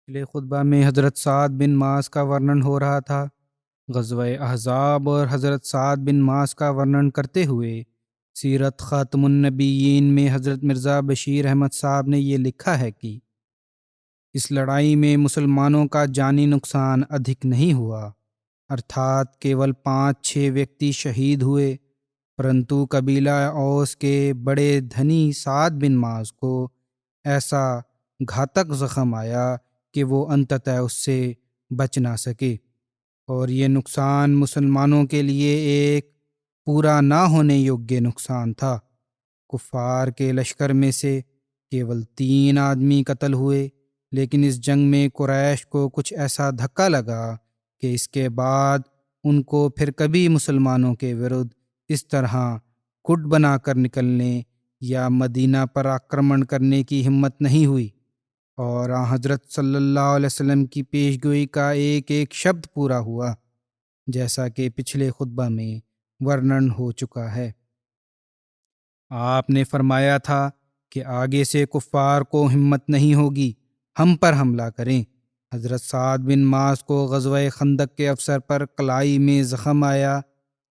پچھلے خطبہ میں حضرت سعد بن معاذ کا ورنن ہو رہا تھا۔ غزوہ احزاب اور حضرت سعد بن معاذ کا ورنن کرتے ہوئے سیرت خاتم النبیین میں حضرت مرزا بشیر احمد صاحب نے یہ لکھا ہے کہ اس لڑائی میں مسلمانوں کا جانی نقصان ادھک نہیں ہوا، ارتھات کیول 5-6 ویکتی شہید ہوئے، پرنتو قبیلہ اوس کے بڑے دھنی سعد بن معاذ کو ایسا گھاتک زخم آیا کہ وہ انتتہ اس سے بچ نہ سکے، اور یہ نقصان مسلمانوں کے لیے ایک پورا نہ ہونے یوگیہ نقصان تھا۔ کفار کے لشکر میں سے کیول 3 آدمی قتل ہوئے، لیکن اس جنگ میں قریش کو کچھ ایسا دھکا لگا کہ اس کے بعد ان کو پھر کبھی مسلمانوں کے ورد اس طرح گٹ بنا کر نکلنے یا مدینہ پر آکرمن کرنے کی ہمت نہیں ہوئی، اور آن حضرت صلی اللہ علیہ وسلم کی پیش گوئی کا ایک ایک شبد پورا ہوا، جیسا کہ پچھلے خطبہ میں ورنن ہو چکا ہے۔ آپ نے فرمایا تھا کہ آگے سے کفار کو ہمت نہیں ہوگی ہم پر حملہ کریں۔ حضرت سعد بن معاذ کو غزوہ خندق کے اوسر پر کلائی میں زخم آیا،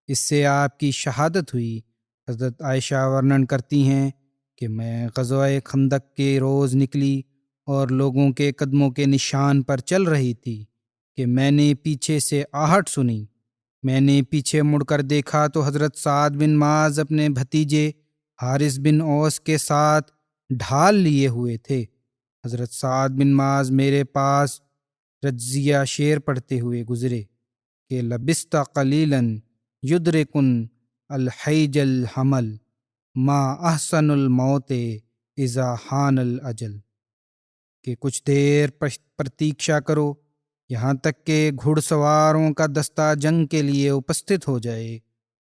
اس سے آپ کی شہادت ہوئی۔ حضرت عائشہ ورنن کرتی ہیں کہ میں غزوہ خندق کے روز نکلی اور لوگوں کے قدموں کے نشان پر چل رہی تھی کہ میں نے پیچھے سے آہٹ سنی۔ میں نے پیچھے مڑ کر دیکھا تو حضرت سعد بن معاذ اپنے بھتیجے حارث بن اوس کے ساتھ ڈھال لیے ہوئے تھے۔ حضرت سعد بن معاذ میرے پاس رجزیہ شعر پڑھتے ہوئے گزرے کہ لبست قلیلا یدرکن الحیج الحمل ما احسن الموت اذا حان الاجل، کہ کچھ دیر پرتیکشا کرو یہاں تک کہ گھڑ سواروں کا دستہ جنگ کے لیے اپستھت ہو جائے۔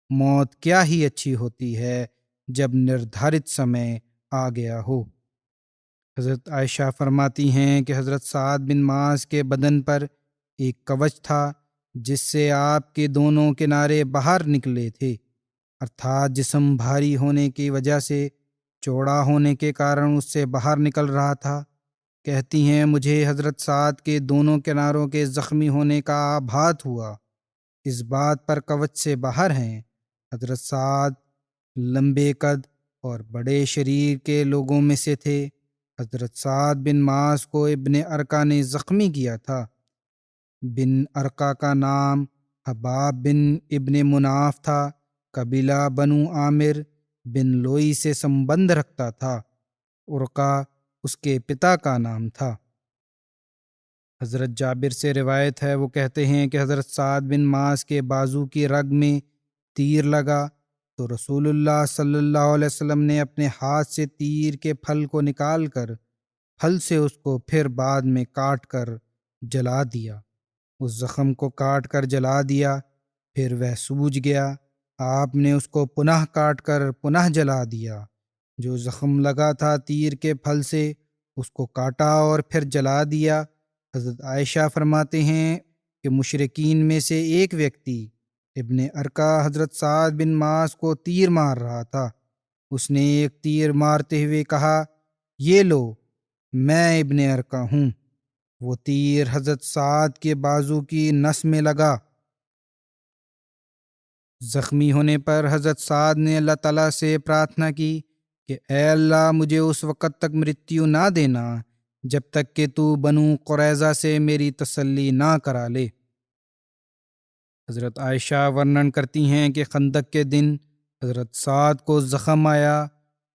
موت کیا ہی اچھی ہوتی ہے جب نردھارت سمے آ گیا ہو۔ حضرت عائشہ فرماتی ہیں کہ حضرت سعد بن معاذ کے بدن پر ایک کوچ تھا جس سے آپ کے دونوں کنارے باہر نکلے تھے، ارتھات جسم بھاری ہونے کی وجہ سے چوڑا ہونے کے کارن اس سے باہر نکل رہا تھا۔ کہتی ہیں مجھے حضرت سعد کے دونوں کناروں کے زخمی ہونے کا آبھات ہوا، اس بات پر کوچ سے باہر ہیں۔ حضرت سعد لمبے قد اور بڑے شریر کے لوگوں میں سے تھے۔ حضرت سعد بن معاذ کو ابن ارقا نے زخمی کیا تھا۔ بن ارقا کا نام حباب بن ابن مناف تھا، قبیلہ بنو عامر بن لوئی سے سمبند رکھتا تھا، ارقا اس کے پتا کا نام تھا۔ حضرت جابر سے روایت ہے، وہ کہتے ہیں کہ حضرت سعد بن معاذ کے بازو کی رگ میں تیر لگا تو رسول اللہ صلی اللہ علیہ وسلم نے اپنے ہاتھ سے تیر کے پھل کو نکال کر پھل سے اس کو پھر بعد میں کاٹ کر جلا دیا۔ اس زخم کو کاٹ کر جلا دیا، پھر وہ سوج گیا۔ آپ نے اس کو پنہ کاٹ کر پنہ جلا دیا۔ جو زخم لگا تھا تیر کے پھل سے اس کو کاٹا اور پھر جلا دیا۔ حضرت عائشہ فرماتے ہیں کہ مشرکین میں سے ایک ویکتی ابن ارقا حضرت سعد بن معاذ کو تیر مار رہا تھا۔ اس نے ایک تیر مارتے ہوئے کہا، یہ لو میں ابن ارقا ہوں۔ وہ تیر حضرت سعد کے بازو کی نس میں لگا۔ زخمی ہونے پر حضرت سعد نے اللہ تعالیٰ سے پرارتھنا کی کہ اے اللہ مجھے اس وقت تک مرتیو نہ دینا جب تک کہ تو بنو قریظہ سے میری تسلی نہ کرا لے۔ حضرت عائشہ ورنن کرتی ہیں کہ خندق کے دن حضرت سعد کو زخم آیا۔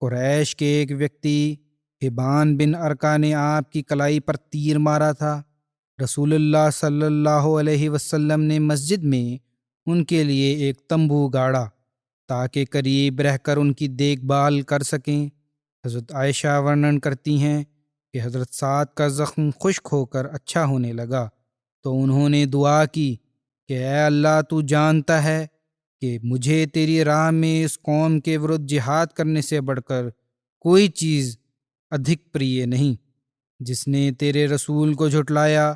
قریش کے ایک ویکتی حبان بن ارقا نے آپ کی کلائی پر تیر مارا تھا۔ رسول اللہ صلی اللہ علیہ وسلم نے مسجد میں ان کے لیے ایک تمبو گاڑا تاکہ قریب رہ کر ان کی دیکھ بھال کر سکیں۔ حضرت عائشہ ورنن کرتی ہیں کہ حضرت سعد کا زخم خشک ہو کر اچھا ہونے لگا تو انہوں نے دعا کی کہ اے اللہ تو جانتا ہے کہ مجھے تیری راہ میں اس قوم کے ورد جہاد کرنے سے بڑھ کر کوئی چیز ادھک پریہ نہیں۔ جس نے تیرے رسول کو جھٹلایا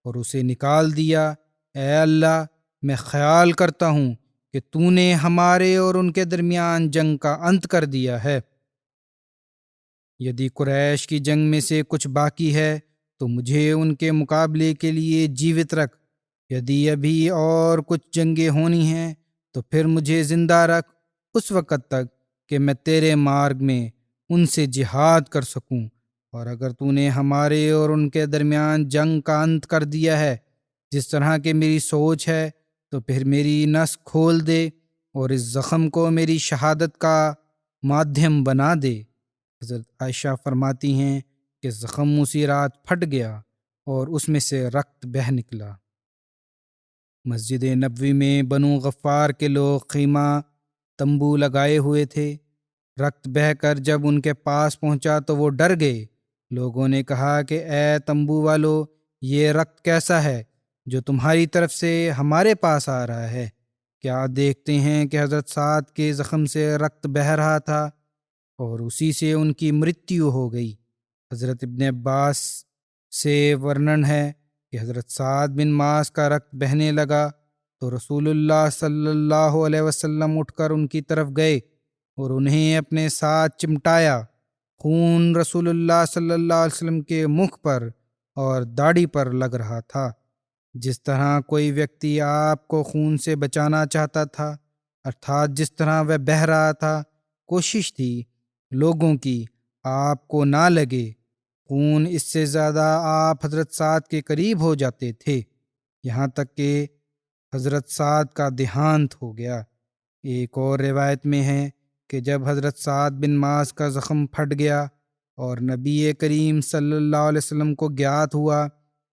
اور اسے نکال دیا، اے اللہ میں خیال کرتا ہوں کہ تو نے ہمارے اور ان کے درمیان جنگ کا انت کر دیا ہے۔ یدی قریش کی جنگ میں سے کچھ باقی ہے تو مجھے ان کے مقابلے کے لیے جیوت رکھ، یدی ابھی اور کچھ جنگیں ہونی ہیں تو پھر مجھے زندہ رکھ اس وقت تک کہ میں تیرے مارگ میں ان سے جہاد کر سکوں، اور اگر تو نے ہمارے اور ان کے درمیان جنگ کا انت کر دیا ہے جس طرح کہ میری سوچ ہے، تو پھر میری نس کھول دے اور اس زخم کو میری شہادت کا مادھیم بنا دے۔ حضرت عائشہ فرماتی ہیں کہ زخم اسی رات پھٹ گیا اور اس میں سے رکت بہہ نکلا۔ مسجد نبوی میں بنو غفار کے لوگ خیمہ تمبو لگائے ہوئے تھے۔ رکت بہہ کر جب ان کے پاس پہنچا تو وہ ڈر گئے۔ لوگوں نے کہا کہ اے تمبو والو، یہ رکت کیسا ہے جو تمہاری طرف سے ہمارے پاس آ رہا ہے؟ کیا دیکھتے ہیں کہ حضرت سعد کے زخم سے رکت بہہ رہا تھا اور اسی سے ان کی مرتیو ہو گئی۔ حضرت ابن عباس سے ورنن ہے کہ حضرت سعد بن معاذ کا رکت بہنے لگا تو رسول اللہ صلی اللہ علیہ وسلم اٹھ کر ان کی طرف گئے اور انہیں اپنے ساتھ چمٹایا۔ خون رسول اللہ صلی اللہ علیہ وسلم کے منہ پر اور داڑھی پر لگ رہا تھا، جس طرح کوئی ویکتی آپ کو خون سے بچانا چاہتا تھا، ارتھات جس طرح وہ بہہ رہا تھا۔ کوشش تھی لوگوں کی آپ کو نہ لگے خون، اس سے زیادہ آپ حضرت سعد کے قریب ہو جاتے تھے، یہاں تک کہ حضرت سعد کا دیہانت ہو گیا۔ ایک اور روایت میں ہے کہ جب حضرت سعد بن معاذ کا زخم پھٹ گیا اور نبی کریم صلی اللہ علیہ وسلم کو گیات ہوا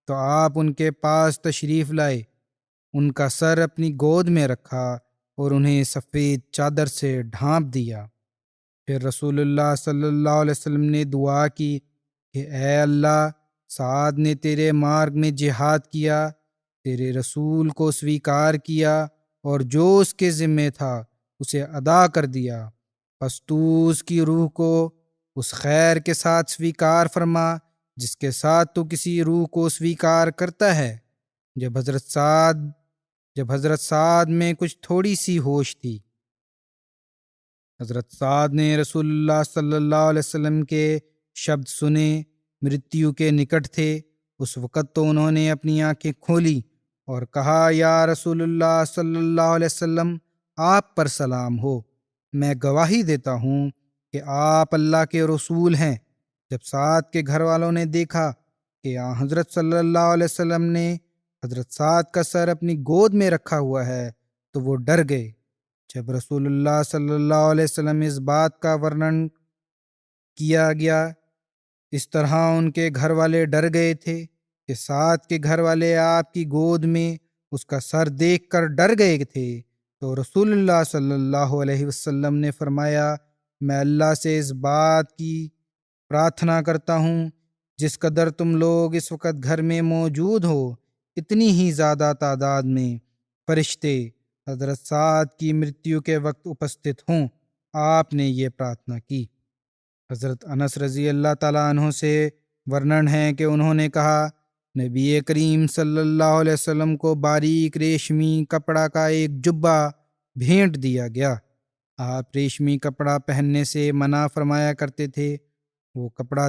تو آپ ان کے پاس تشریف لائے، ان کا سر اپنی گود میں رکھا اور انہیں سفید چادر سے ڈھانپ دیا۔ پھر رسول اللہ صلی اللہ علیہ وسلم نے دعا کی کہ اے اللہ، سعد نے تیرے مارگ میں جہاد کیا، تیرے رسول کو سویکار کیا اور جو اس کے ذمہ تھا اسے ادا کر دیا، پس تو اس کی روح کو اس خیر کے ساتھ سویکار فرما جس کے ساتھ تو کسی روح کو سویکار کرتا ہے۔ جب حضرت سعد میں کچھ تھوڑی سی ہوش تھی، حضرت سعد نے رسول اللہ صلی اللہ علیہ وسلم کے شبد سنے، مرتیو کے نکٹ تھے۔ اس وقت تو انہوں نے اپنی آنکھیں کھولی اور کہا، یا رسول اللہ صلی اللہ علیہ وسلم، آپ پر سلام ہو، میں گواہی دیتا ہوں کہ آپ اللہ کے رسول ہیں۔ جب سعد کے گھر والوں نے دیکھا کہ حضرت صلی اللہ علیہ وسلم نے حضرت سعد کا سر اپنی گود میں رکھا ہوا ہے تو وہ ڈر گئے۔ جب رسول اللہ صلی اللہ علیہ وسلم اس بات کا ورنن کیا گیا، اس طرح ان کے گھر والے ڈر گئے تھے کہ سعد کے گھر والے آپ کی گود میں اس کا سر دیکھ کر ڈر گئے تھے، تو رسول اللہ صلی اللہ علیہ وسلم نے فرمایا، میں اللہ سے اس بات کی پرارتھنا کرتا ہوں جس قدر تم لوگ اس وقت گھر میں موجود ہو، اتنی ہی زیادہ تعداد میں فرشتے حضرت سعد کی مرتیو کے وقت اپستت ہوں۔ آپ نے یہ پرارتھنا کی۔ حضرت انس رضی اللہ تعالیٰ عنہ سے ورنن ہے کہ انہوں نے کہا، نبی کریم صلی اللہ علیہ وسلم کو باریک ریشمی کپڑا کا ایک جبہ بھیٹ دیا گیا۔ آپ ریشمی کپڑا پہننے سے منع فرمایا کرتے تھے۔ وہ کپڑا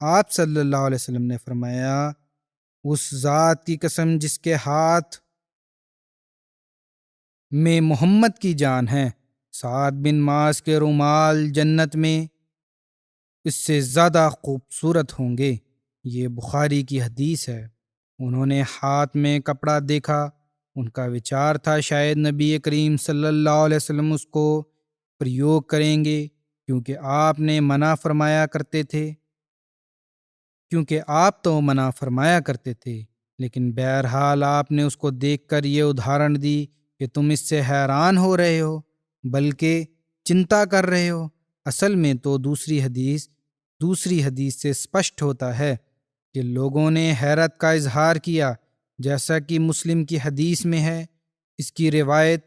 آپ صلی اللہ علیہ وسلم نے فرمایا، اس ذات کی قسم جس کے ہاتھ میں محمد کی جان ہے، سعد بن معاذ کے رومال جنت میں اس سے زیادہ خوبصورت ہوں گے۔ یہ بخاری کی حدیث ہے۔ انہوں نے ہاتھ میں کپڑا دیکھا، ان کا وچار تھا شاید نبی کریم صلی اللہ علیہ وسلم اس کو پریوگ کریں گے، کیونکہ آپ تو منع فرمایا کرتے تھے، لیکن بہرحال آپ نے اس کو دیکھ کر یہ ادھارن دی کہ تم اس سے حیران ہو رہے ہو بلکہ چنتا کر رہے ہو۔ اصل میں تو دوسری حدیث سے اسپشٹ ہوتا ہے کہ لوگوں نے حیرت کا اظہار کیا، جیسا کہ مسلم کی حدیث میں ہے۔ اس کی روایت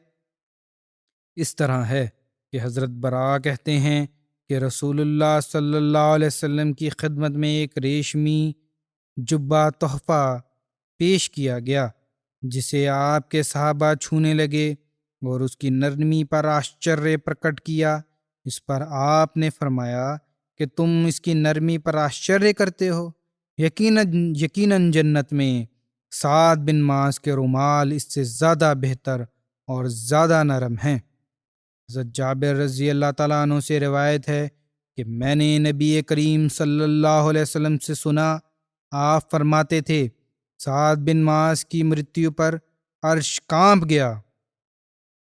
اس طرح ہے کہ حضرت براء کہتے ہیں کہ رسول اللہ صلی اللہ علیہ وسلم کی خدمت میں ایک ریشمی جبہ تحفہ پیش کیا گیا، جسے آپ کے صحابہ چھونے لگے اور اس کی نرمی پر آشچریہ پرکٹ کیا۔ اس پر آپ نے فرمایا کہ تم اس کی نرمی پر آشچریہ کرتے ہو؟ یقیناً جنت میں سعد بن معاذ کے رومال اس سے زیادہ بہتر اور زیادہ نرم ہیں۔ حضرت جابر رضی اللہ تعالیٰ عنہ سے روایت ہے کہ میں نے نبی کریم صلی اللہ علیہ وسلم سے سنا، آپ فرماتے تھے، سعد بن معاذ کی مرتیو پر عرش کانپ گیا۔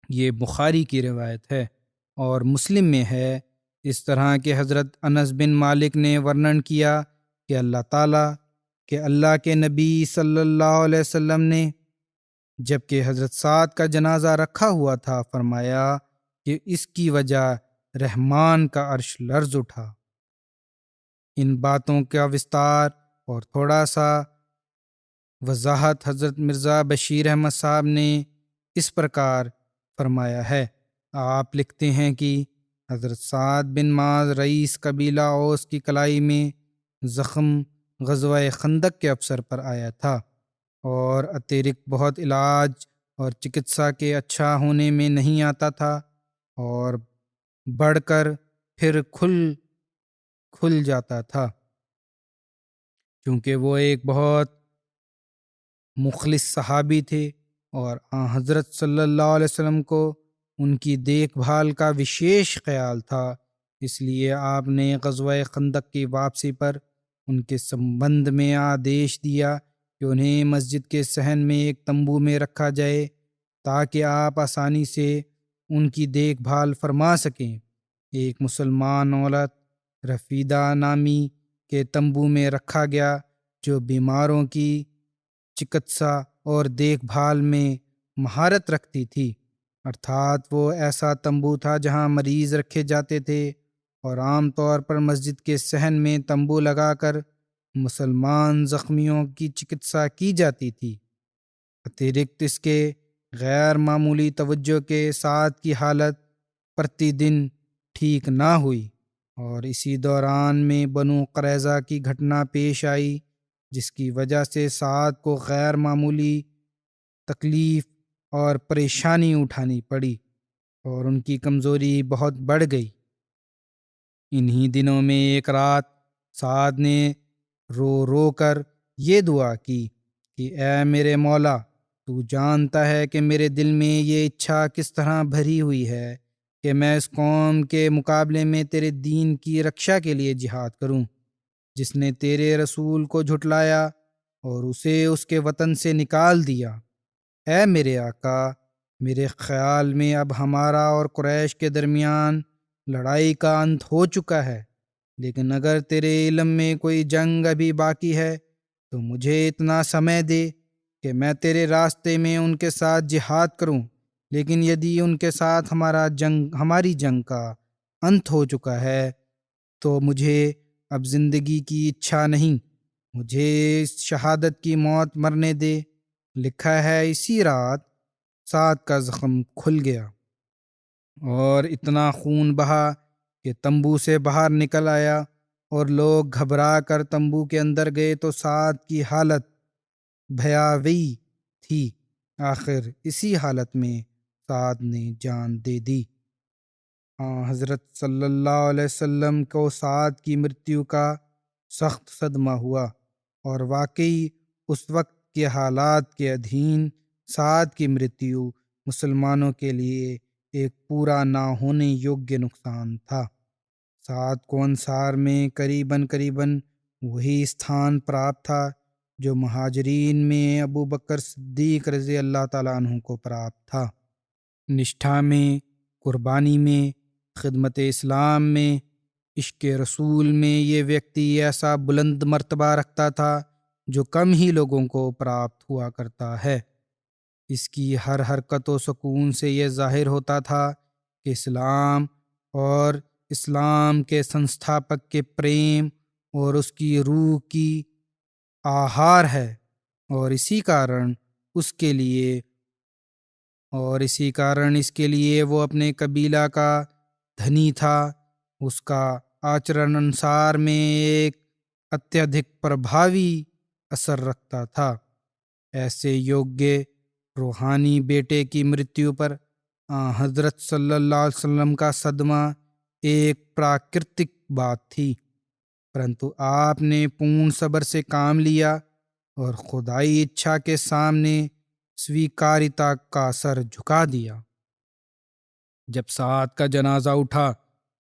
یہ بخاری کی روایت ہے اور مسلم میں ہے۔ اس طرح کہ حضرت انس بن مالک نے ورنن کیا کہ اللہ کے نبی صلی اللہ علیہ وسلم نے جبکہ حضرت سعد کا جنازہ رکھا ہوا تھا فرمایا کہ اس کی وجہ رحمان کا عرش لرز اٹھا۔ ان باتوں کا وستار اور تھوڑا سا وضاحت حضرت مرزا بشیر احمد صاحب نے اس پرکار فرمایا ہے۔ آپ لکھتے ہیں کہ حضرت سعد بن معاذ رئیس قبیلہ اوس کی کلائی میں زخم غزوہ خندق کے افسر پر آیا تھا، اور اترکت بہت علاج اور چکتسا کے اچھا ہونے میں نہیں آتا تھا، اور بڑھ کر پھر کھل جاتا تھا، چونکہ وہ ایک بہت مخلص صحابی تھے اور حضرت صلی اللہ علیہ وسلم کو ان کی دیکھ بھال کا وشیش خیال تھا۔ اس لیے آپ نے غزوہ خندق کی واپسی پر ان کے سمبندھ میں آدیش دیا کہ انہیں مسجد کے صحن میں ایک تمبو میں رکھا جائے تاکہ آپ آسانی سے ان کی دیکھ بھال فرما سکیں۔ ایک مسلمان عورت رفیدہ نامی کے تمبو میں رکھا گیا جو بیماروں کی چکتسا اور دیکھ بھال میں مہارت رکھتی تھی، ارتھات وہ ایسا تمبو تھا جہاں مریض رکھے جاتے تھے، اور عام طور پر مسجد کے صحن میں تمبو لگا کر مسلمان زخمیوں کی چکتسا کی جاتی تھی۔ اترکت اس کے غیر معمولی توجہ کے ساتھ کی حالت پرتی دن ٹھیک نہ ہوئی، اور اسی دوران میں بنو قریظہ کی گھٹنا پیش آئی جس کی وجہ سے سعد کو غیر معمولی تکلیف اور پریشانی اٹھانی پڑی اور ان کی کمزوری بہت بڑھ گئی۔ انہی دنوں میں ایک رات سعد نے رو کر یہ دعا کی کہ اے میرے مولا، تو جانتا ہے کہ میرے دل میں یہ اچھا کس طرح بھری ہوئی ہے کہ میں اس قوم کے مقابلے میں تیرے دین کی رکشا کے لیے جہاد کروں، جس نے تیرے رسول کو جھٹلایا اور اسے اس کے وطن سے نکال دیا۔ اے میرے آقا، میرے خیال میں اب ہمارا اور قریش کے درمیان لڑائی کا انت ہو چکا ہے، لیکن اگر تیرے علم میں کوئی جنگ ابھی باقی ہے تو مجھے اتنا سمے دے کہ میں تیرے راستے میں ان کے ساتھ جہاد کروں، لیکن یدی ان کے ساتھ ہماری جنگ کا انت ہو چکا ہے تو مجھے اب زندگی کی اچھا نہیں، مجھے اس شہادت کی موت مرنے دے۔ لکھا ہے اسی رات سعد کا زخم کھل گیا اور اتنا خون بہا کہ تمبو سے باہر نکل آیا، اور لوگ گھبرا کر تمبو کے اندر گئے تو سعد کی حالت بھیاوی تھی۔ آخر اسی حالت میں سعد نے جان دے دی۔ حضرت صلی اللہ علیہ وسلم کو سعد کی مرتیو کا سخت صدمہ ہوا، اور واقعی اس وقت کے حالات کے ادھین سعد کی مرتیو مسلمانوں کے لیے ایک پورا نہ ہونے یوگیہ نقصان تھا۔ سعد کو انصار میں قریباً وہی استھان پراپت تھا جو مہاجرین میں ابو بکر صدیق رضی اللہ تعالیٰ عنہ کو پراپت تھا۔ نشٹھا میں، قربانی میں، خدمت اسلام میں، عشق رسول میں یہ ویکتی ایسا بلند مرتبہ رکھتا تھا جو کم ہی لوگوں کو پراپت ہوا کرتا ہے۔ اس کی ہر حرکت و سکون سے یہ ظاہر ہوتا تھا کہ اسلام اور اسلام کے سنستھاپک کے پریم اور اس کی روح کی آہار ہے، اور اسی کارن اس کے لیے وہ اپنے قبیلہ کا دھنی تھا۔ اس کا آچرن انصار میں ایک اتیدھک پربھاوی اثر رکھتا تھا۔ ایسے یوگیہ روحانی بیٹے کی مرتیو پر حضرت صلی اللہ علیہ وسلم کا صدمہ ایک پراکرتک بات تھی، پرنتو آپ نے پورن صبر سے کام لیا اور خدائی اچھا کے سامنے سویکاریتا کا سر جھکا دیا۔ جب سعد کا جنازہ اٹھا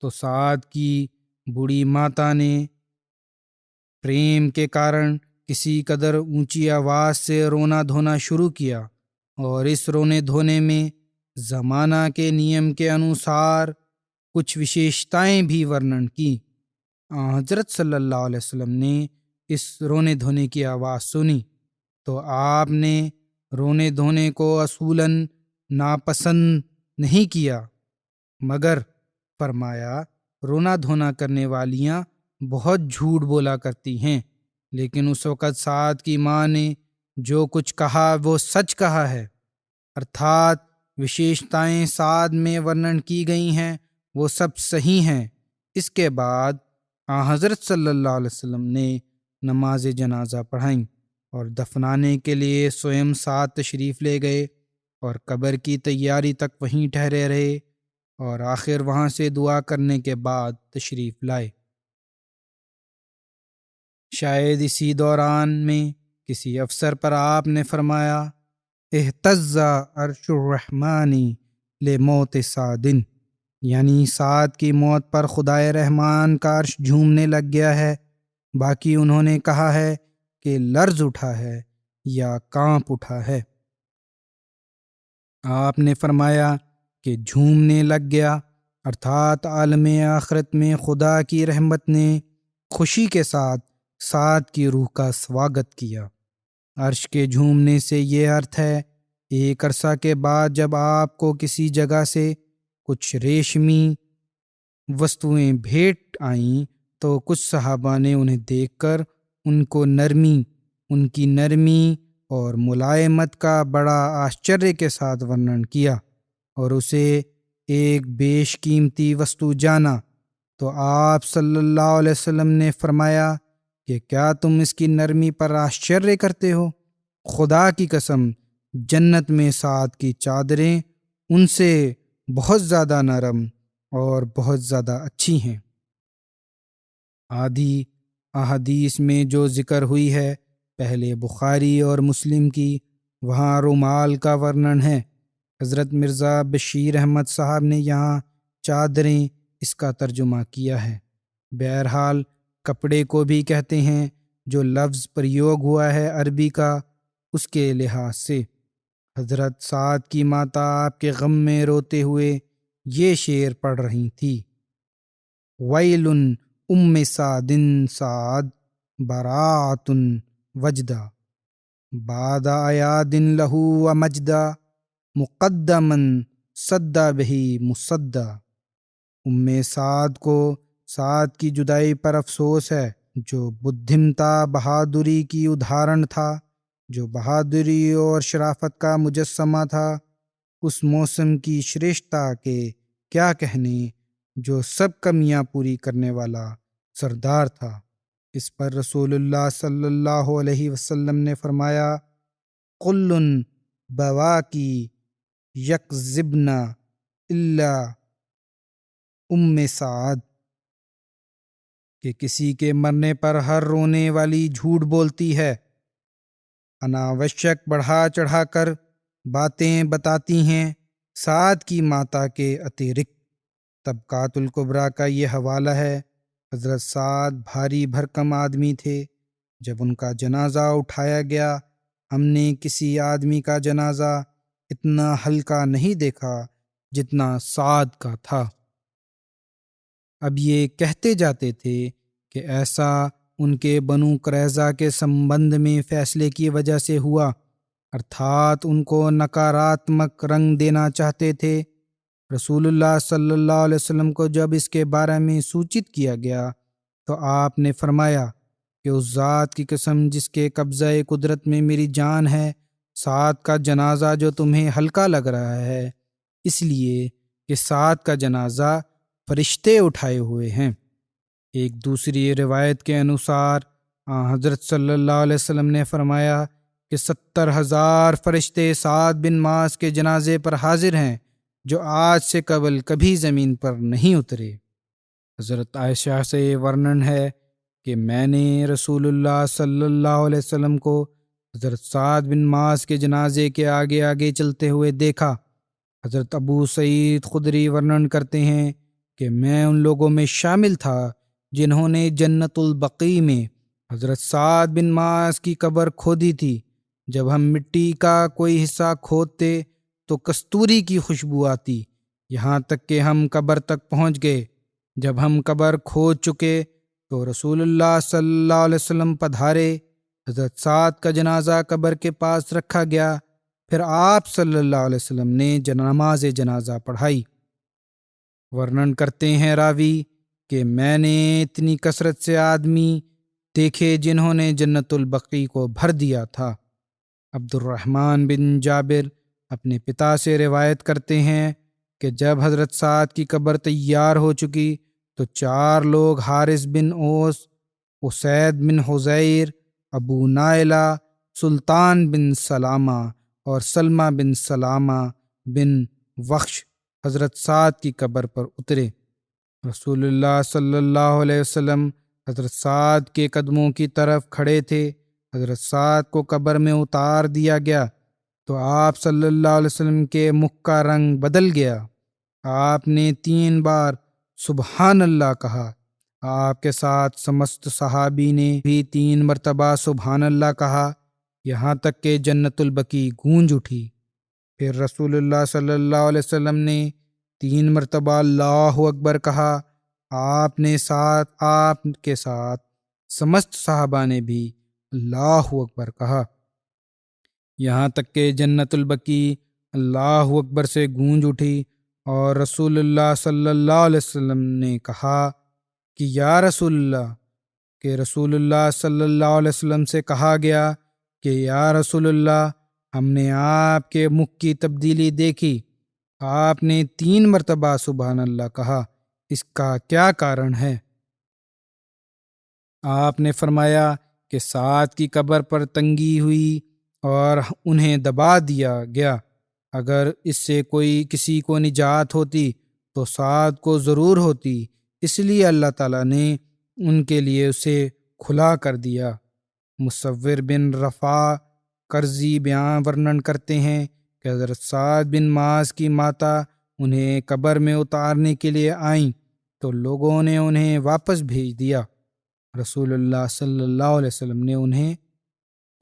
تو سعد کی بوڑھی ماتا نے پریم کے کارن کسی قدر اونچی آواز سے رونا دھونا شروع کیا، اور اس رونے دھونے میں زمانہ کے نیم کے انوسار کچھ وشیشتائیں بھی ورنن کی۔ حضرت صلی اللہ علیہ وسلم نے اس رونے دھونے کی آواز سنی تو آپ نے رونے دھونے کو اصولاً ناپسند نہیں کیا، مگر فرمایا رونا دھونا کرنے والیاں بہت جھوٹ بولا کرتی ہیں، لیکن اس وقت سعد کی ماں نے جو کچھ کہا وہ سچ کہا ہے، ارتھات وشیشتائیں سعد میں ورنن کی گئی ہیں وہ سب صحیح ہیں۔ اس کے بعد حضرت صلی اللہ علیہ وسلم نے نماز جنازہ پڑھائیں اور دفنانے کے لیے سوئم سعد تشریف لے گئے اور قبر کی تیاری تک وہیں ٹھہرے رہے، اور آخر وہاں سے دعا کرنے کے بعد تشریف لائے۔ شاید اسی دوران میں کسی افسر پر آپ نے فرمایا، اہتز عرش الرحمن لموت سعد، یعنی سعد کی موت پر خدائے رحمان کا عرش جھومنے لگ گیا ہے۔ باقی انہوں نے کہا ہے کہ لرز اٹھا ہے یا کانپ اٹھا ہے۔ آپ نے فرمایا کہ جھومنے لگ گیا، ارتھات عالم آخرت میں خدا کی رحمت نے خوشی کے ساتھ سعد کی روح کا سواگت کیا۔ عرش کے جھومنے سے یہ ارتھ ہے، ایک عرصہ کے بعد جب آپ کو کسی جگہ سے کچھ ریشمی وستویں بھیٹ آئیں تو کچھ صحابہ نے انہیں دیکھ کر ان کی نرمی اور ملائمت کا بڑا آشچریہ کے ساتھ ورنن کیا اور اسے ایک بیش قیمتی وستو جانا، تو آپ صلی اللہ علیہ وسلم نے فرمایا کہ کیا تم اس کی نرمی پر آشچریہ کرتے ہو؟ خدا کی قسم، جنت میں سعد کی چادریں ان سے بہت زیادہ نرم اور بہت زیادہ اچھی ہیں۔ آدھی احادیث میں جو ذکر ہوئی ہے، پہلے بخاری اور مسلم کی، وہاں رومال کا ورنن ہے۔ حضرت مرزا بشیر احمد صاحب نے یہاں چادریں اس کا ترجمہ کیا ہے۔ بہرحال کپڑے کو بھی کہتے ہیں، جو لفظ پریوگ ہوا ہے عربی کا، اس کے لحاظ سے۔ حضرت سعد کی ماتا آپ کے غم میں روتے ہوئے یہ شعر پڑھ رہی تھی، ویل ام سعد سعد براۃ وجدا بعد ایاد لہ ومجدا مقدما صدا بہی مصدا۔ سعد کو سعد کی جدائی پر افسوس ہے، جو بدھمتا بہادری کی ادھارن تھا، جو بہادری اور شرافت کا مجسمہ تھا۔ اس موسم کی شریشتا کے کیا کہنے، جو سب کمیاں پوری کرنے والا سردار تھا۔ اس پر رسول اللہ صلی اللہ علیہ وسلم نے فرمایا، کل بواکی یکذبن الا سعد، کہ کسی کے مرنے پر ہر رونے والی جھوٹ بولتی ہے، اناوشک بڑھا چڑھا کر باتیں بتاتی ہیں سعد کی ماتا کے اترکت۔ طبقات الکبریٰ کا یہ حوالہ ہے۔ حضرت سعد بھاری بھرکم آدمی تھے۔ جب ان کا جنازہ اٹھایا گیا، ہم نے کسی آدمی کا جنازہ اتنا ہلکا نہیں دیکھا جتنا سعد کا تھا۔ اب یہ کہتے جاتے تھے کہ ایسا ان کے بنو قریظہ کے سمبندھ میں فیصلے کی وجہ سے ہوا، ارتھات ان کو نکاراتمک رنگ دینا چاہتے تھے۔ رسول اللہ صلی اللہ علیہ وسلم کو جب اس کے بارے میں سوچت کیا گیا تو آپ نے فرمایا کہ اس ذات کی قسم جس کے قبضہ قدرت میں میری جان ہے، سعد کا جنازہ جو تمہیں ہلکا لگ رہا ہے، اس لیے کہ سعد کا جنازہ فرشتے اٹھائے ہوئے ہیں۔ ایک دوسری روایت کے انوسار حضرت صلی اللہ علیہ وسلم نے فرمایا کہ 70,000 فرشتے سعد بن معاذ کے جنازے پر حاضر ہیں، جو آج سے قبل کبھی زمین پر نہیں اترے۔ حضرت عائشہ سے ورنن ہے کہ میں نے رسول اللہ صلی اللہ علیہ وسلم کو حضرت سعد بن معاذ کے جنازے کے آگے آگے چلتے ہوئے دیکھا۔ حضرت ابو سعید خدری ورنن کرتے ہیں کہ میں ان لوگوں میں شامل تھا جنہوں نے جنت البقیع میں حضرت سعد بن معاذ کی قبر کھودی تھی۔ جب ہم مٹی کا کوئی حصہ کھودتے تو کستوری کی خوشبو آتی، یہاں تک کہ ہم قبر تک پہنچ گئے۔ جب ہم قبر کھود چکے تو رسول اللہ صلی اللہ علیہ وسلم پدھارے۔ حضرت سعد کا جنازہ قبر کے پاس رکھا گیا، پھر آپ صلی اللہ علیہ وسلم نے نماز جنازہ پڑھائی۔ ورنن کرتے ہیں راوی کہ میں نے اتنی کثرت سے آدمی دیکھے جنہوں نے جنت البقیع کو بھر دیا تھا۔ عبد الرحمن بن جابر اپنے پتا سے روایت کرتے ہیں کہ جب حضرت سعد کی قبر تیار ہو چکی تو 4 لوگ حارث بن اوس، اسید بن حضیر، ابو نائلہ، سلطان بن سلامہ اور سلمہ بن سلامہ بن وخش حضرت سعد کی قبر پر اترے۔ رسول اللہ صلی اللہ علیہ وسلم حضرت سعد کے قدموں کی طرف کھڑے تھے۔ حضرت سعد کو قبر میں اتار دیا گیا تو آپ صلی اللہ علیہ وسلم کے مکھ کا رنگ بدل گیا۔ آپ نے 3 بار سبحان اللہ کہا۔ آپ کے ساتھ سمست صحابی نے بھی 3 مرتبہ سبحان اللہ کہا، یہاں تک کہ جنت البقیع گونج اٹھی۔ پھر رسول اللہ صلی اللہ علیہ وسلم نے 3 مرتبہ اللہ اکبر کہا۔ آپ کے ساتھ سمست صحابہ نے بھی اللہ اکبر کہا، یہاں تک کہ جنت البقیع اللہ اکبر سے گونج اٹھی، اور رسول اللہ صلی اللہ علیہ وسلم نے کہا کہ یا رسول اللہ، کہ رسول اللہ صلی اللہ علیہ وسلم سے کہا گیا کہ یا رسول اللہ، ہم نے آپ کے مکھ کی تبدیلی دیکھی۔ آپ نے 3 مرتبہ سبحان اللہ کہا، اس کا کیا کارن ہے؟ آپ نے فرمایا کہ سعد کی قبر پر تنگی ہوئی اور انہیں دبا دیا گیا۔ اگر اس سے کسی کو نجات ہوتی تو سعد کو ضرور ہوتی، اس لیے اللہ تعالیٰ نے ان کے لیے اسے کھلا کر دیا۔ مصور بن رفاع کرزی بیان ورنن کرتے ہیں کہ حضرت سعد بن معاذ کی ماتا انہیں قبر میں اتارنے کے لیے آئیں تو لوگوں نے انہیں واپس بھیج دیا۔ رسول اللہ صلی اللہ علیہ وسلم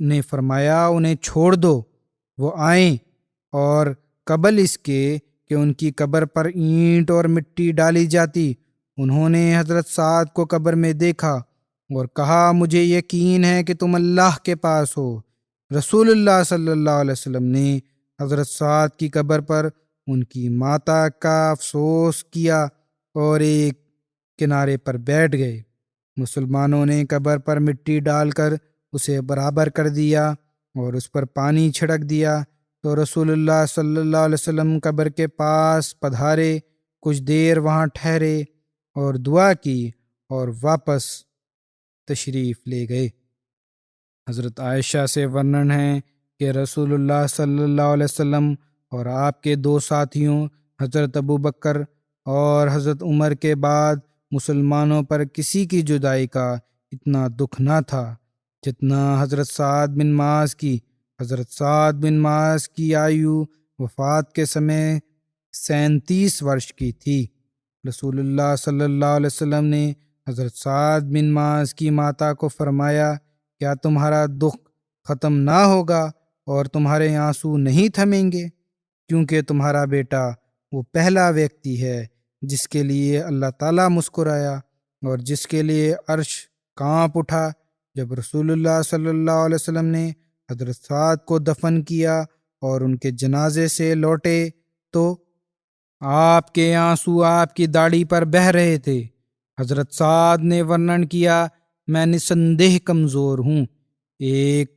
نے فرمایا انہیں چھوڑ دو، وہ آئیں، اور قبل اس کے کہ ان کی قبر پر اینٹ اور مٹی ڈالی جاتی، انہوں نے حضرت سعد کو قبر میں دیکھا اور کہا مجھے یقین ہے کہ تم اللہ کے پاس ہو۔ رسول اللہ صلی اللہ علیہ وسلم نے حضرت سعد کی قبر پر ان کی ماتا کا افسوس کیا اور ایک کنارے پر بیٹھ گئے۔ مسلمانوں نے قبر پر مٹی ڈال کر اسے برابر کر دیا اور اس پر پانی چھڑک دیا تو رسول اللہ صلی اللہ علیہ وسلم قبر کے پاس پدھارے، کچھ دیر وہاں ٹھہرے اور دعا کی اور واپس تشریف لے گئے۔ حضرت عائشہ سے ورنن ہے کہ رسول اللہ صلی اللہ علیہ وسلم اور آپ کے 2 ساتھیوں حضرت ابو بکر اور حضرت عمر کے بعد مسلمانوں پر کسی کی جدائی کا اتنا دکھ نہ تھا جتنا حضرت سعد بن معاذ کی۔ حضرت سعد بن معاذ کی آیو وفات کے سمے 37 ورش کی تھی۔ رسول اللہ صلی اللہ علیہ وسلم نے حضرت سعد بن معاذ کی ماتا کو فرمایا کیا تمہارا دکھ ختم نہ ہوگا اور تمہارے آنسو نہیں تھمیں گے، کیونکہ تمہارا بیٹا وہ پہلا ویکتی ہے جس کے لیے اللہ تعالیٰ مسکرایا اور جس کے لیے عرش کانپ اٹھا۔ جب رسول اللہ صلی اللہ علیہ وسلم نے حضرت سعد کو دفن کیا اور ان کے جنازے سے لوٹے تو آپ کے آنسو آپ کی داڑھی پر بہہ رہے تھے۔ حضرت سعد نے ورنن کیا میں نسندہ کمزور ہوں۔ ایک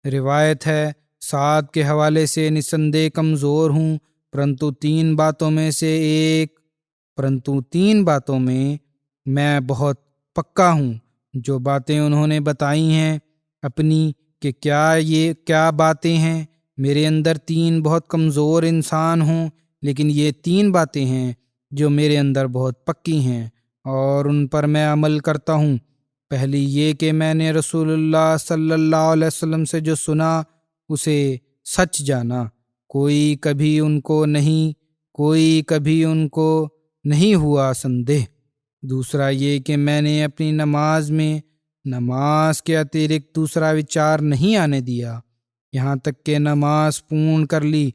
روایت ہے سعد کے حوالے سے نسندہ کمزور ہوں پرنتو 3 باتوں میں میں بہت پکا ہوں۔ جو باتیں انہوں نے بتائی ہیں اپنی کہ کیا باتیں ہیں، میرے اندر 3 بہت کمزور انسان ہوں، لیکن یہ 3 باتیں ہیں جو میرے اندر بہت پکی ہیں، اور ان پر میں عمل کرتا ہوں۔ پہلی یہ کہ میں نے رسول اللہ صلی اللہ علیہ وسلم سے جو سنا اسے سچ جانا، کوئی کبھی ان کو نہیں ہوا سندہ۔ دوسرا یہ کہ میں نے اپنی نماز میں نماز کے اترکت دوسرا وچار نہیں آنے دیا، یہاں تک کہ نماز پورن کر لی،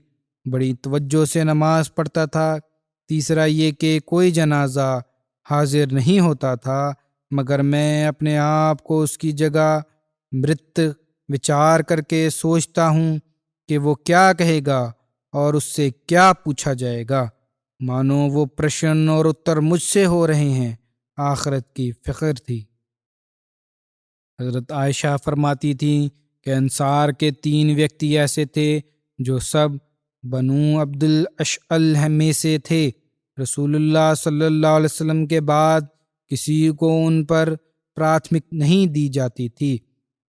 بڑی توجہ سے نماز پڑھتا تھا۔ تیسرا یہ کہ کوئی جنازہ حاضر نہیں ہوتا تھا مگر میں اپنے آپ کو اس کی جگہ مرت وچار کر کے سوچتا ہوں کہ وہ کیا کہے گا اور اس سے کیا پوچھا جائے گا، مانو وہ پرشن اور اتر مجھ سے ہو رہے ہیں۔ آخرت کی فکر تھی۔ حضرت عائشہ فرماتی تھیں کہ انصار کے 3 ویکتی ایسے تھے جو سب بنو عبد الاشعل میں سے تھے۔ رسول اللہ صلی اللہ علیہ وسلم کے بعد کسی کو ان پر پراتھمک نہیں دی جاتی تھی،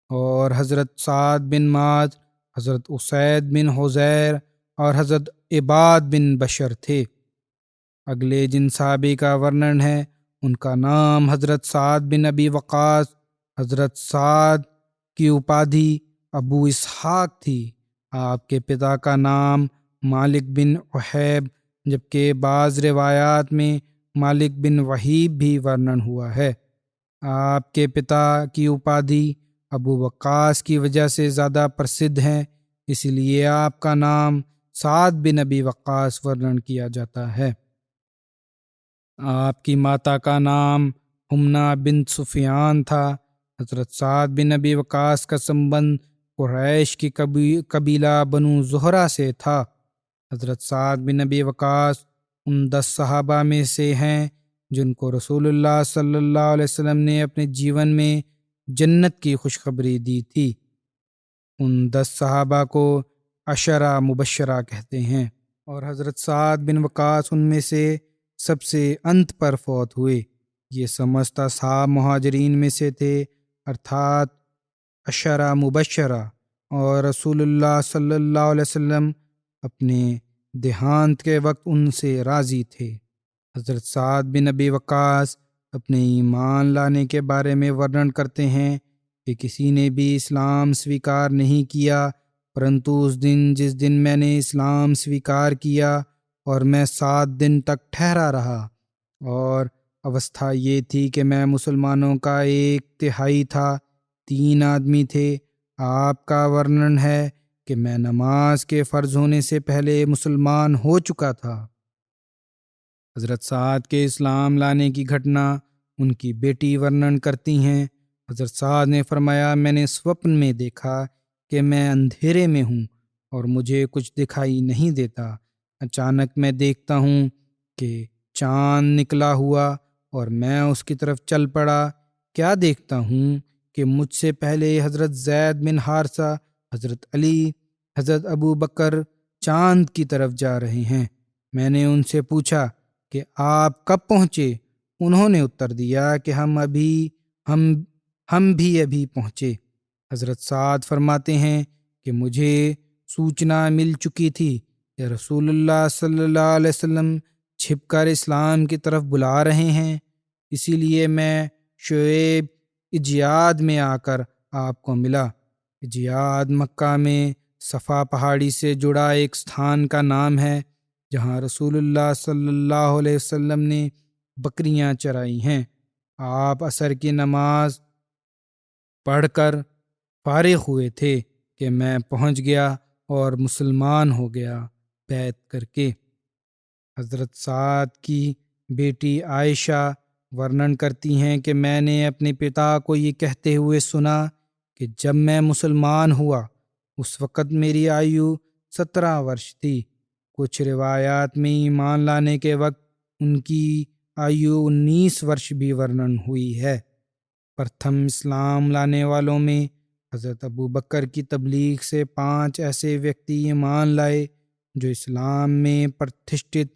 اور حضرت سعد بن معاذ، حضرت اسید بن حضیر اور حضرت عباد بن بشر تھے۔ اگلے جن صحابی کا ورنن ہے ان کا نام حضرت سعد بن ابی وقاص، حضرت سعد کی اپادھی ابو اسحاق تھی۔ آپ کے پتا کا نام مالک بن وہیب، جبکہ بعض روایات میں مالک بن وہیب بھی ورنن ہوا ہے۔ آپ کے پتا کی اپادھی ابو وقاص کی وجہ سے زیادہ پرسدھ ہے، اس لیے آپ کا نام سعد بن ابی وقاص ورنن کیا جاتا ہے۔ آپ کی ماتا کا نام ہمنا بنت سفیان تھا۔ حضرت سعد بن ابی وقاص کا سمبند قریش کی قبیلہ بنو زہرہ سے تھا۔ حضرت سعد بن ابی وقاص ان 10 صحابہ میں سے ہیں جن کو رسول اللہ صلی اللہ علیہ وسلم نے اپنے جیون میں جنت کی خوشخبری دی تھی۔ ان 10 صحابہ کو عشرہ مبشرہ کہتے ہیں، اور حضرت سعد بن وقاص ان میں سے سب سے انت پر فوت ہوئے۔ یہ سمست اصحاب مہاجرین میں سے تھے، ارتھات عشرہ مبشرہ، اور رسول اللہ صلی اللہ علیہ وسلم اپنے دیہانت کے وقت ان سے راضی تھے۔ حضرت سعد بن ابی وقاص اپنے ایمان لانے کے بارے میں ورنن کرتے ہیں کہ کسی نے بھی اسلام سویکار نہیں کیا، پرنتو اس دن جس دن میں نے اسلام سویکار کیا اور میں 7 دن تک ٹھہرا رہا، اور اوستھا یہ تھی کہ میں مسلمانوں کا 1/3 تھا، 3 آدمی تھے۔ آپ کا ورنن ہے کہ میں نماز کے فرض ہونے سے پہلے مسلمان ہو چکا تھا۔ حضرت سعد کے اسلام لانے کی گھٹنا ان کی بیٹی ورنن کرتی ہیں۔ حضرت سعد نے فرمایا، میں نے سوپن میں دیکھا کہ میں اندھیرے میں ہوں اور مجھے کچھ دکھائی نہیں دیتا، اچانک میں دیکھتا ہوں کہ چاند نکلا ہوا اور میں اس کی طرف چل پڑا۔ کیا دیکھتا ہوں کہ مجھ سے پہلے حضرت زید بن حارثہ، حضرت علی، حضرت ابو بکر چاند کی طرف جا رہے ہیں۔ میں نے ان سے پوچھا کہ آپ کب پہنچے؟ انہوں نے اتر دیا کہ ہم بھی ابھی پہنچے۔ حضرت سعد فرماتے ہیں کہ مجھے سوچنا مل چکی تھی کہ رسول اللہ صلی اللہ علیہ وسلم چھپ کر اسلام کی طرف بلا رہے ہیں، اسی لیے میں شعیب اجیاد میں آ کر آپ کو ملا۔ اجیاد مکہ میں صفا پہاڑی سے جڑا ایک ستھان کا نام ہے جہاں رسول اللہ صلی اللہ علیہ وسلم نے بکریاں چرائی ہیں۔ آپ عصر کی نماز پڑھ کر فارغ ہوئے تھے کہ میں پہنچ گیا اور مسلمان ہو گیا بیعت کر کے۔ حضرت سعد کی بیٹی عائشہ ورنن کرتی ہیں کہ میں نے اپنے پتا کو یہ کہتے ہوئے سنا کہ جب میں مسلمان ہوا اس وقت میری آیو 17 ورش تھی۔ کچھ روایات میں ایمان لانے کے وقت ان کی آیو 19 ورش بھی ورنن ہوئی ہے۔ پرتھم اسلام لانے والوں میں حضرت ابو بکر کی تبلیغ سے 5 ایسے ویکتی ایمان لائے جو اسلام میں پرتشٹھت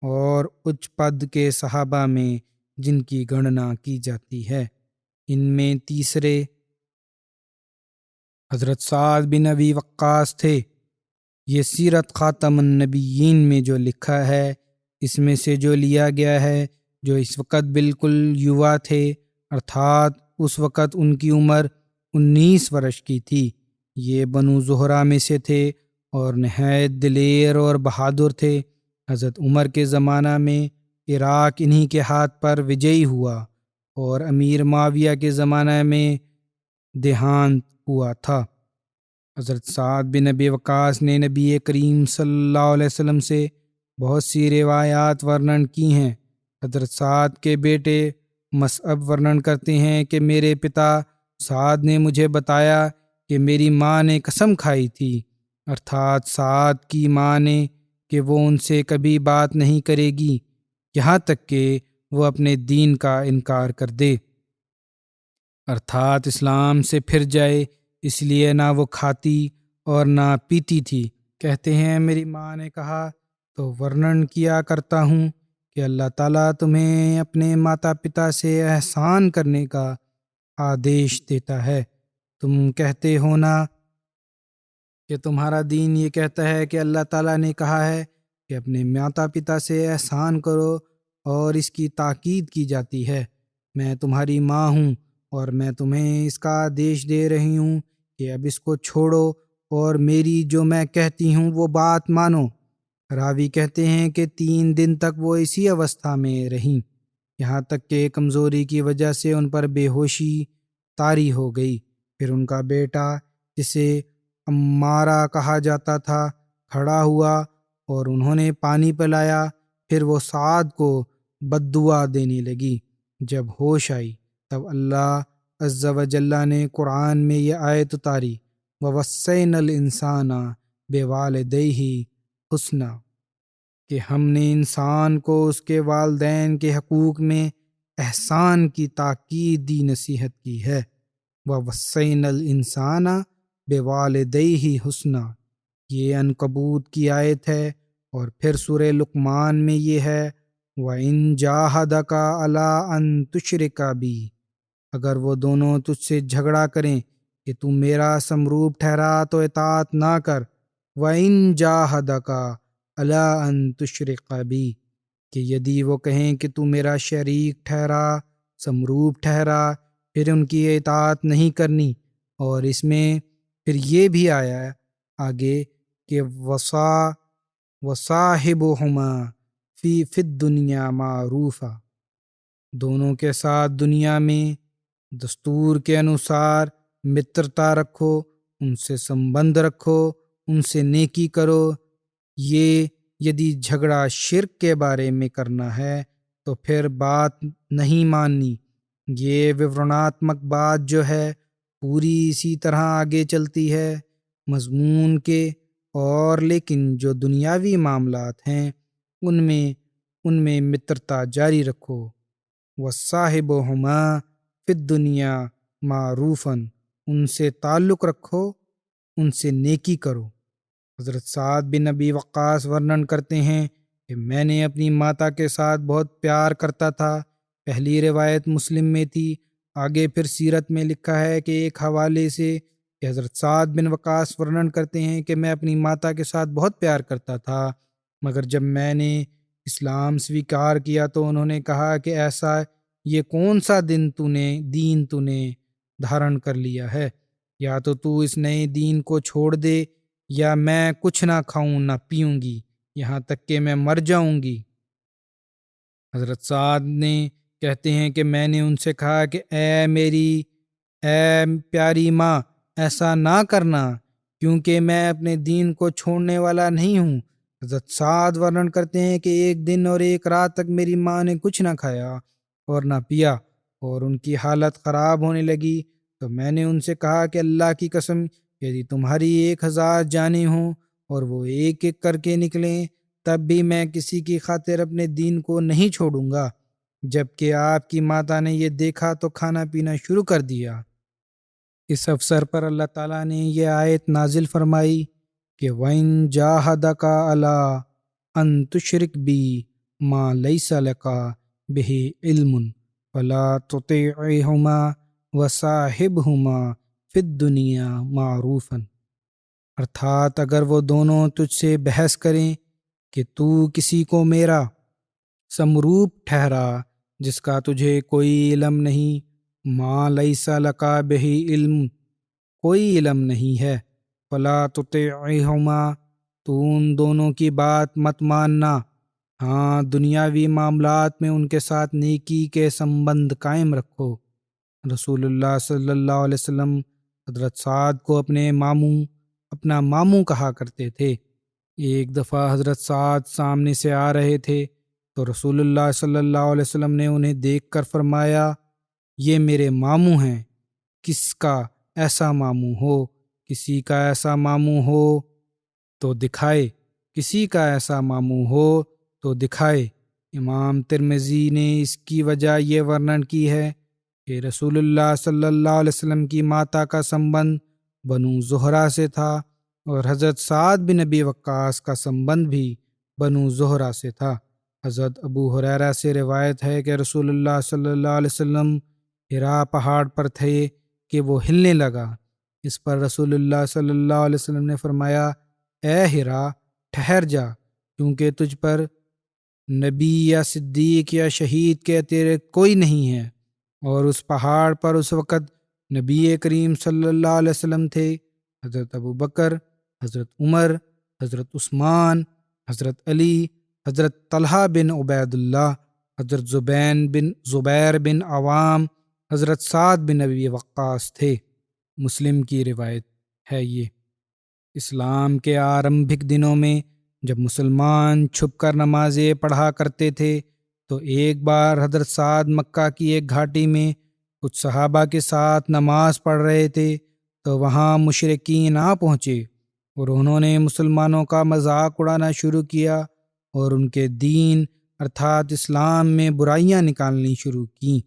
اور اچ پد کے صحابہ میں جن کی گننا کی جاتی ہے۔ ان میں تیسرے حضرت سعد بن ابی وقاص تھے۔ یہ سیرت خاتم النبیین میں جو لکھا ہے اس میں سے جو لیا گیا ہے جو اس وقت بالکل یووا تھے، ارتھات اس وقت ان کی عمر 19 برس کی تھی۔ یہ بنو زہرہ میں سے تھے اور نہایت دلیر اور بہادر تھے۔ حضرت عمر کے زمانہ میں عراق انہی کے ہاتھ پر وجئی ہوا اور امیر معاویہ کے زمانہ میں دیہانت ہوا تھا۔ حضرت سعد بن ابی وقاص نے نبی کریم صلی اللہ علیہ وسلم سے بہت سی روایات ورنن کی ہیں۔ حضرت سعد کے بیٹے مصعب ورنن کرتے ہیں کہ میرے پتا سعد نے مجھے بتایا کہ میری ماں نے قسم کھائی تھی، ارتھات سعد کی ماں نے، کہ وہ ان سے کبھی بات نہیں کرے گی یہاں تک کہ وہ اپنے دین کا انکار کر دے، ارتھات اسلام سے پھر جائے۔ اس لیے نہ وہ کھاتی اور نہ پیتی تھی۔ کہتے ہیں میری ماں نے کہا تو ورنن کیا کرتا ہوں کہ اللہ تعالیٰ تمہیں اپنے ماتا پتا سے احسان کرنے کا آدیش دیتا ہے۔ تم کہتے ہو نا کہ تمہارا دین یہ کہتا ہے کہ اللہ تعالیٰ نے کہا ہے کہ اپنے ماتا پتا سے احسان کرو، اور اس کی تاکید کی جاتی ہے۔ میں تمہاری ماں ہوں اور میں تمہیں اس کا آدیش دے رہی ہوں کہ اب اس کو چھوڑو اور میری جو میں کہتی ہوں وہ بات مانو۔ راوی کہتے ہیں کہ 3 دن تک وہ اسی اوستھا میں رہیں، یہاں تک کہ کمزوری کی وجہ سے ان پر بے ہوشی طاری ہو گئی۔ پھر ان کا بیٹا جسے عمارہ کہا جاتا تھا کھڑا ہوا اور انہوں نے پانی پلایا۔ پھر وہ سعد کو بد دعا دینے لگی۔ جب ہوش آئی تب اللہ عز و جل نے قرآن میں یہ آیت اتاری، وَوَصَّيْنَا الْإِنسَانَ بِوَالِدَيْهِ حُسْنًا، کہ ہم نے انسان کو اس کے والدین کے حقوق میں احسان کی تاکید دی، نصیحت کی ہے۔ وَوَصَّيْنَا الْإِنسَانَ بِوَالِدَيْهِ حُسْنًا، یہ عنکبوت کی آیت ہے۔ اور پھر سورہ لقمان میں یہ ہے، وَإِن جَاهَدَكَ عَلَىٰ أَن تُشْرِكَ بِي، اگر وہ دونوں تجھ سے جھگڑا کریں کہ تو میرا سمروپ ٹھہرا تو اطاعت نہ کر۔ وَإِن جَاهَدَكَ عَلَىٰ أَن تُشْرِكَ بِي، کہ یدی وہ کہیں کہ تو میرا شریک ٹھہرا، سمروپ ٹھہرا، پھر ان کی اطاعت نہیں کرنی۔ اور اس میں پھر یہ بھی آیا آگے کہ وَصَاحِبُهُمَا فِي الدُّنْيَا مَعْرُوفًا، دونوں کے ساتھ دنیا میں دستور کے انوسار مترتا رکھو، ان سے سمبند رکھو، ان سے نیکی کرو۔ یہ یدی جھگڑا شرک کے بارے میں کرنا ہے تو پھر بات نہیں ماننی۔ یہ وورناتمک بات جو ہے پوری اسی طرح آگے چلتی ہے مضمون کے، اور لیکن جو دنیاوی معاملات ہیں ان میں مترتا جاری رکھو۔ وَصَاحِبُهُمَا فِي الدُّنْيَا مَعْرُوفًا، ان سے تعلق رکھو، ان سے نیکی کرو۔ حضرت سعد بن ابی وقاص ورنن کرتے ہیں کہ میں نے اپنی ماتا کے ساتھ بہت پیار کرتا تھا۔ پہلی روایت مسلم میں تھی، آگے پھر سیرت میں لکھا ہے کہ ایک حوالے سے کہ حضرت سعد بن وقاص ورنن کرتے ہیں کہ میں اپنی ماتا کے ساتھ بہت پیار کرتا تھا، مگر جب میں نے اسلام سویکار کیا تو انہوں نے کہا کہ ایسا یہ کون سا دین تو نے دھارن کر لیا ہے، یا تو اس نئے دین کو چھوڑ دے یا میں کچھ نہ کھاؤں نہ پیوں گی یہاں تک کہ میں مر جاؤں گی۔ حضرت سعد نے کہتے ہیں کہ میں نے ان سے کہا کہ اے پیاری ماں، ایسا نہ کرنا، کیونکہ میں اپنے دین کو چھوڑنے والا نہیں ہوں۔ حضرت سعد ورنن کرتے ہیں کہ ایک دن اور ایک رات تک میری ماں نے کچھ نہ کھایا اور نہ پیا، اور ان کی حالت خراب ہونے لگی تو میں نے ان سے کہا کہ اللہ کی قسم، یدی تمہاری 1000 جانیں ہوں اور وہ ایک ایک کر کے نکلیں تب بھی میں کسی کی خاطر اپنے دین کو نہیں چھوڑوں گا۔ جب کہ آپ کی ماتا نے یہ دیکھا تو کھانا پینا شروع کر دیا۔ اس افسر پر اللہ تعالیٰ نے یہ آیت نازل فرمائی کہ وَإِن جَاهَدَكَ عَلَىٰ أَن تُشْرِكَ بِي مَا لَيْسَ لَكَ بِهِ عِلْمٌ فَلَا تُطِعْهُمَا وَصَاحِبْهُمَا فِي الدُّنْيَا مَعْرُوفًا، ارتھات اگر وہ دونوں تجھ سے بحث کریں کہ تو کسی کو میرا سمروپ ٹھہرا جس کا تجھے کوئی علم نہیں، ما لیس لکا بہی علم، کوئی علم نہیں ہے، فلا تطعہما، تو ان دونوں کی بات مت ماننا، ہاں دنیاوی معاملات میں ان کے ساتھ نیکی کے سمبند قائم رکھو۔ رسول اللہ صلی اللہ علیہ وسلم حضرت سعد کو اپنا ماموں کہا کرتے تھے۔ ایک دفعہ حضرت سعد سامنے سے آ رہے تھے تو رسول اللہ صلی اللہ علیہ وسلم نے انہیں دیکھ کر فرمایا، یہ میرے ماموں ہیں، کس کا ایسا ماموں ہو، کسی کا ایسا ماموں ہو تو دکھائے، کسی کا ایسا ماموں ہو تو دکھائے۔ امام ترمذی نے اس کی وجہ یہ ورنن کی ہے کہ رسول اللہ صلی اللہ علیہ وسلم کی ماتا کا سمبند بنو زہرہ سے تھا، اور حضرت سعد بن ابی وقاص کا سمبند بھی بنو زہرہ سے تھا۔ حضرت ابو ہریرہ سے روایت ہے کہ رسول اللہ صلی اللہ علیہ وسلم حرا پہاڑ پر تھے کہ وہ ہلنے لگا۔ اس پر رسول اللہ صلی اللہ علیہ وسلم نے فرمایا، اے حرا ٹھہر جا، کیونکہ تجھ پر نبی یا صدیق یا شہید کے تیرے کوئی نہیں ہے۔ اور اس پہاڑ پر اس وقت نبی کریم صلی اللہ علیہ وسلم تھے، حضرت ابو بکر، حضرت عمر، حضرت عثمان، حضرت علی، حضرت طلحہ بن عبید اللہ، حضرت زبیر بن عوام، حضرت سعد بن ابی وقاص تھے۔ مسلم کی روایت ہے یہ۔ اسلام کے آرمبھک دنوں میں جب مسلمان چھپ کر نمازیں پڑھا کرتے تھے تو ایک بار حضرت سعد مکہ کی ایک گھاٹی میں کچھ صحابہ کے ساتھ نماز پڑھ رہے تھے تو وہاں مشرکین آ پہنچے اور انہوں نے مسلمانوں کا مذاق اڑانا شروع کیا اور ان کے دین ارتھات اسلام میں برائیاں نکالنی شروع کیں،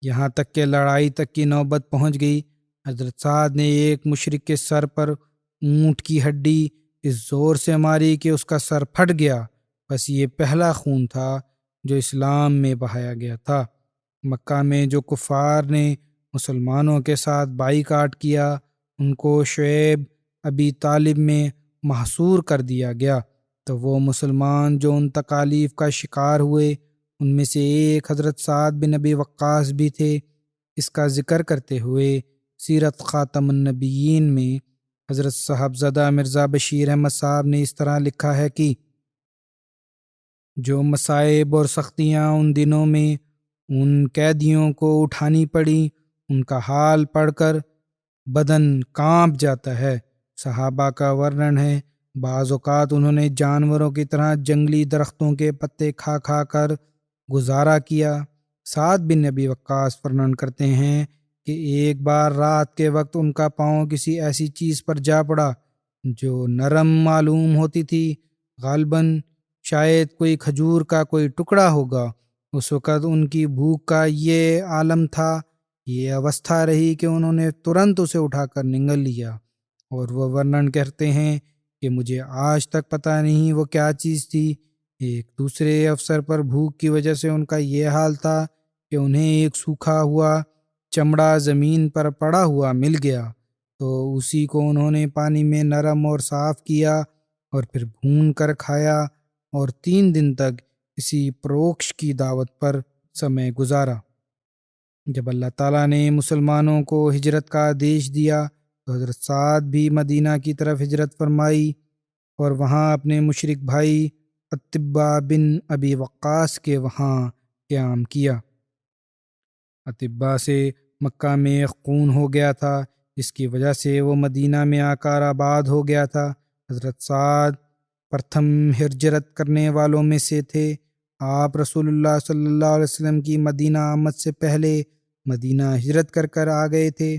یہاں تک کہ لڑائی تک کی نوبت پہنچ گئی۔ حضرت سعد نے ایک مشرک کے سر پر اونٹ کی ہڈی اس زور سے ماری کہ اس کا سر پھٹ گیا، بس یہ پہلا خون تھا جو اسلام میں بہایا گیا تھا۔ مکہ میں جو کفار نے مسلمانوں کے ساتھ بائیکاٹ کیا ان کو شعیب ابی طالب میں محصور کر دیا گیا، تو وہ مسلمان جو ان تکالیف کا شکار ہوئے ان میں سے ایک حضرت سعد بن ابی وقاص بھی تھے۔ اس کا ذکر کرتے ہوئے سیرت خاتم النبیین میں حضرت صاحبزادہ مرزا بشیر احمد صاحب نے اس طرح لکھا ہے کہ جو مصائب اور سختیاں ان دنوں میں ان قیدیوں کو اٹھانی پڑیں ان کا حال پڑھ کر بدن کانپ جاتا ہے۔ صحابہ کا ورنن ہے بعض اوقات انہوں نے جانوروں کی طرح جنگلی درختوں کے پتے کھا کھا کر گزارا کیا۔ سعد بن ابی وقاص ورنن کرتے ہیں کہ ایک بار رات کے وقت ان کا پاؤں کسی ایسی چیز پر جا پڑا جو نرم معلوم ہوتی تھی، غالباً شاید کوئی کھجور کا کوئی ٹکڑا ہوگا۔ اس وقت ان کی بھوک کا یہ عالم تھا، یہ اوستھا رہی کہ انہوں نے ترنت اسے اٹھا کر نگل لیا، اور وہ ورنن کرتے ہیں کہ مجھے آج تک پتہ نہیں وہ کیا چیز تھی۔ ایک دوسرے افسر پر بھوک کی وجہ سے ان کا یہ حال تھا کہ انہیں ایک سوکھا ہوا چمڑا زمین پر پڑا ہوا مل گیا، تو اسی کو انہوں نے پانی میں نرم اور صاف کیا اور پھر بھون کر کھایا، اور 3 دن تک اسی پروکش کی دعوت پر سمے گزارا۔ جب اللہ تعالیٰ نے مسلمانوں کو ہجرت کا آدیش دیا تو حضرت سعد بھی مدینہ کی طرف ہجرت فرمائی اور وہاں اپنے مشرک بھائی عتبہ بن ابی وقاص کے وہاں قیام کیا۔ عتبہ سے مکہ میں ایک خون ہو گیا تھا، جس کی وجہ سے وہ مدینہ میں آ کر آباد ہو گیا تھا۔ حضرت سعد پرتھم ہجرت کرنے والوں میں سے تھے۔ آپ رسول اللہ صلی اللہ علیہ وسلم کی مدینہ آمد سے پہلے مدینہ ہجرت کر آ گئے تھے۔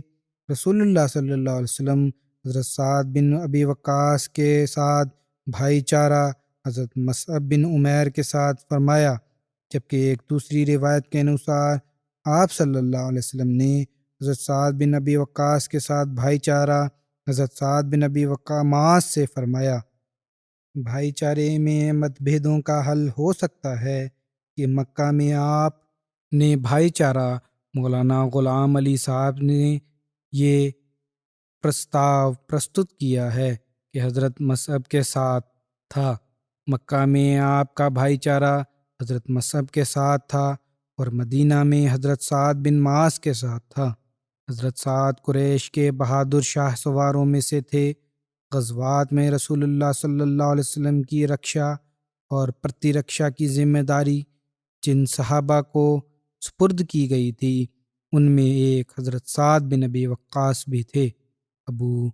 رسول اللہ صلی اللہ علیہ وسلم حضرت سعد بن ابی وقاص کے ساتھ بھائی چارہ حضرت مصعب بن عمیر کے ساتھ فرمایا، جبکہ ایک دوسری روایت کے انوسار آپ صلی اللہ علیہ وسلم نے حضرت سعد بن ابی وقاص کے ساتھ بھائی چارہ حضرت سعد بن ابی وقاص سے فرمایا۔ بھائی چارے میں مت بھیدوں کا حل ہو سکتا ہے کہ مکہ میں آپ نے بھائی چارہ مولانا غلام علی صاحب نے یہ پرستاو پرستت کیا ہے کہ حضرت مصعب کے ساتھ تھا۔ مکہ میں آپ کا بھائی چارہ حضرت مصعب کے ساتھ تھا، اور مدینہ میں حضرت سعد بن معاذ کے ساتھ تھا۔ حضرت سعد قریش کے بہادر شاہ سواروں میں سے تھے۔ غزوات میں رسول اللہ صلی اللہ علیہ وسلم کی رکشا اور پرتی رکشا کی ذمہ داری جن صحابہ کو سپرد کی گئی تھی ان میں ایک حضرت سعد بن ابی وقاص بھی تھے۔ ابو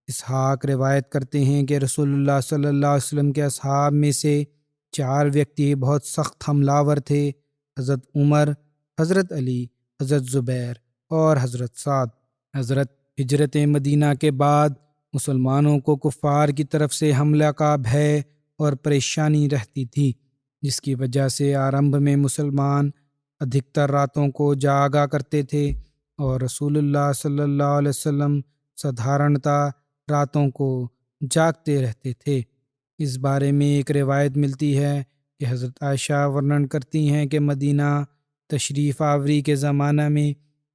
اسحاق روایت کرتے ہیں کہ رسول اللہ صلی اللہ علیہ وسلم کے اصحاب میں سے 4 ویکتی بہت سخت حملہ آور تھے: حضرت عمر، حضرت علی، حضرت زبیر اور حضرت سعد۔ حضرت ہجرت مدینہ کے بعد مسلمانوں کو کفار کی طرف سے حملہ کا بھے اور پریشانی رہتی تھی، جس کی وجہ سے آرمبھ میں مسلمان ادھکتر راتوں کو جاگا کرتے تھے اور رسول اللہ صلی اللہ علیہ وسلم سدھارنتا راتوں کو جاگتے رہتے تھے۔ اس بارے میں ایک روایت ملتی ہے کہ حضرت عائشہ ورنن کرتی ہیں کہ مدینہ تشریف آوری کے زمانہ میں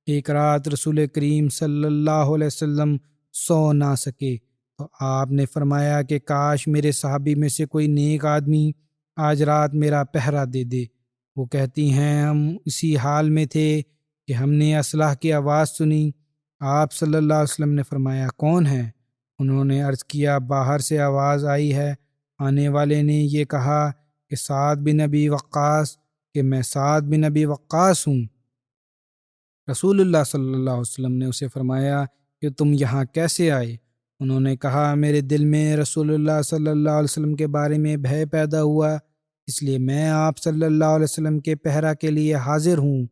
ایک رات رسول کریم صلی اللہ علیہ وسلم سو نہ سکے تو آپ نے فرمایا کہ کاش میرے صحابی میں سے کوئی نیک آدمی آج رات میرا پہرا دے دے۔ وہ کہتی ہیں ہم اسی حال میں تھے کہ ہم نے اسلحہ کی آواز سنی۔ آپ صلی اللہ علیہ وسلم نے فرمایا کون ہے؟ انہوں نے عرض کیا باہر سے آواز آئی ہے۔ آنے والے نے یہ کہا کہ سعد بن ابی وقاص، کہ میں سعد بن ابی وقاص ہوں۔ رسول اللہ صلی اللہ علیہ وسلم نے اسے فرمایا کہ تم یہاں کیسے آئے؟ انہوں نے کہا میرے دل میں رسول اللہ صلی اللہ علیہ وسلم کے بارے میں بھے پیدا ہوا، اس لیے میں آپ صلی اللہ علیہ وسلم کے پہرا کے لیے حاضر ہوں۔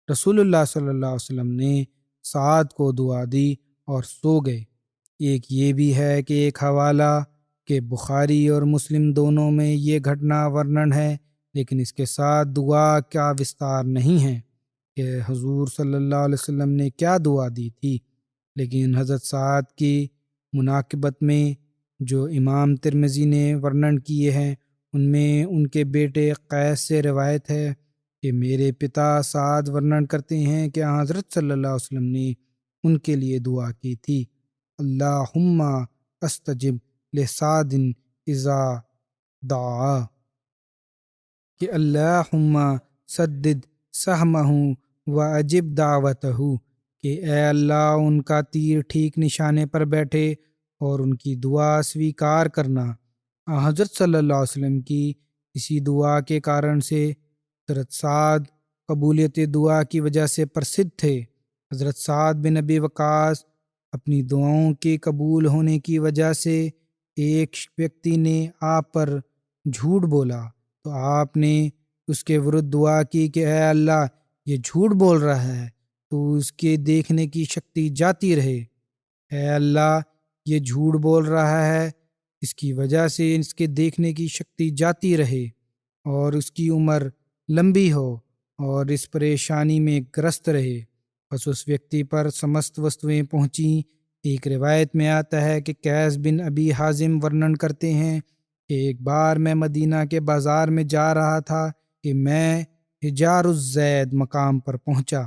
رسول اللہ صلی اللہ علیہ وسلم نے سعد کو دعا دی اور سو گئے۔ ایک یہ بھی ہے کہ ایک حوالہ کہ بخاری اور مسلم دونوں میں یہ گھٹنا ورنن ہے، لیکن اس کے ساتھ دعا کا وستار نہیں ہے کہ حضور صلی اللہ علیہ وسلم نے کیا دعا دی تھی، لیکن حضرت سعد کی مناقبت میں جو امام ترمذی نے ورنن کیے ہیں ان میں ان کے بیٹے قیس سے روایت ہے کہ میرے پتا سعد ورنن کرتے ہیں کہ حضرت صلی اللہ علیہ وسلم نے ان کے لیے دعا کی تھی، اللہم استجب لسعد اذا دعا، کہ اللہم سدد سہمہ واجب دعوتہ، کہ اے اللہ ان کا تیر ٹھیک نشانے پر بیٹھے اور ان کی دعا سویکار کرنا۔ حضرت صلی اللہ علیہ وسلم کی اسی دعا کے کارن سے حضرت سعد قبولیت دعا کی وجہ سے پرسدھ تھے۔ حضرت سعد بن ابی وقاص اپنی دعاؤں کے قبول ہونے کی وجہ سے ایک ویکتی نے آپ پر جھوٹ بولا تو آپ نے اس کے ورد دعا کی کہ اے اللہ یہ جھوٹ بول رہا ہے تو اس کے دیکھنے کی شکتی جاتی رہے۔ اے اللہ یہ جھوٹ بول رہا ہے، اس کی وجہ سے اس کے دیکھنے کی شکتی جاتی رہے اور اس کی عمر لمبی ہو اور اس پریشانی میں گرست رہے۔ بس اس ویکتی پر سمست وستویں پہنچیں۔ ایک روایت میں آتا ہے کہ قیس بن ابی حازم ورنن کرتے ہیں کہ ایک بار میں مدینہ کے بازار میں جا رہا تھا کہ میں حجار الزید مقام پر پہنچا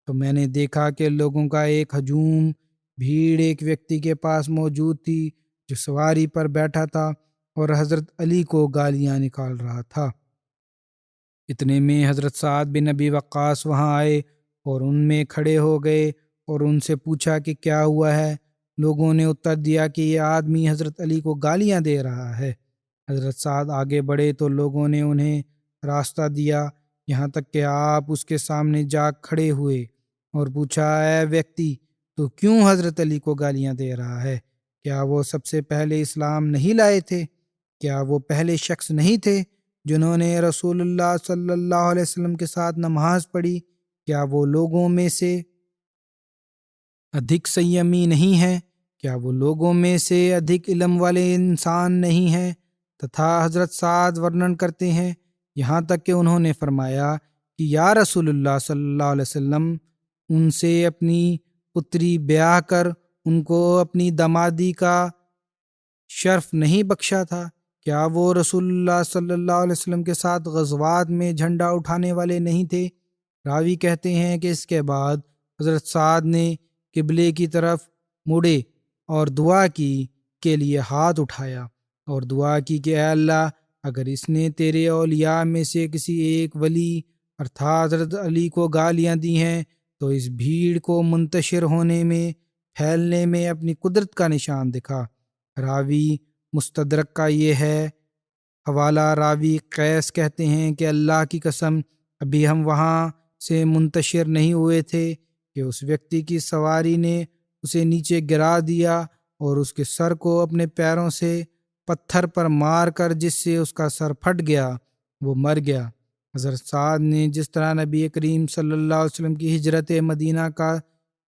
تو میں نے دیکھا کہ لوگوں کا ایک ہجوم بھیڑ ایک ویکتی کے پاس موجود تھی جو سواری پر بیٹھا تھا اور حضرت علی کو گالیاں نکال رہا تھا۔ اتنے میں حضرت سعد بن ابی وقاص وہاں آئے اور ان میں کھڑے ہو گئے اور ان سے پوچھا کہ کیا ہوا ہے؟ لوگوں نے اتر دیا کہ یہ آدمی حضرت علی کو گالیاں دے رہا ہے۔ حضرت سعد آگے بڑھے تو لوگوں نے انہیں راستہ دیا، یہاں تک کہ آپ اس کے سامنے جا کھڑے ہوئے اور پوچھا اے ویکتی تو کیوں حضرت علی کو گالیاں دے رہا ہے؟ کیا وہ سب سے پہلے اسلام نہیں لائے تھے؟ کیا وہ پہلے شخص نہیں تھے جنہوں نے رسول اللہ صلی اللہ علیہ وسلم کے ساتھ نماز پڑھی؟ کیا وہ لوگوں میں سے ادھک سیمی نہیں ہے؟ کیا وہ لوگوں میں سے ادھک علم والے انسان نہیں ہیں؟ تتھا حضرت سعد ورنن کرتے ہیں یہاں تک کہ انہوں نے فرمایا کہ یا رسول اللہ صلی اللہ علیہ وسلم ان سے اپنی پتری بیاہ کر ان کو اپنی دامادی کا شرف نہیں بخشا تھا؟ کیا وہ رسول اللہ صلی اللہ علیہ وسلم کے ساتھ غزوات میں جھنڈا اٹھانے والے نہیں تھے؟ راوی کہتے ہیں کہ اس کے بعد حضرت سعد نے قبلے کی طرف مڑے اور دعا کی کے لیے ہاتھ اٹھایا اور دعا کی کہ اے اللہ اگر اس نے تیرے اولیاء میں سے کسی ایک ولی ارتھات حضرت علی کو گالیاں دی ہیں تو اس بھیڑ کو منتشر ہونے میں، پھیلنے میں اپنی قدرت کا نشان دکھا۔ راوی مستدرک کا یہ ہے حوالہ، راوی قیس کہتے ہیں کہ اللہ کی قسم ابھی ہم وہاں سے منتشر نہیں ہوئے تھے کہ اس ویکتی کی سواری نے اسے نیچے گرا دیا اور اس کے سر کو اپنے پیروں سے پتھر پر مار کر جس سے اس کا سر پھٹ گیا، وہ مر گیا۔ حضرت سعد نے جس طرح نبی کریم صلی اللہ علیہ وسلم کی ہجرت مدینہ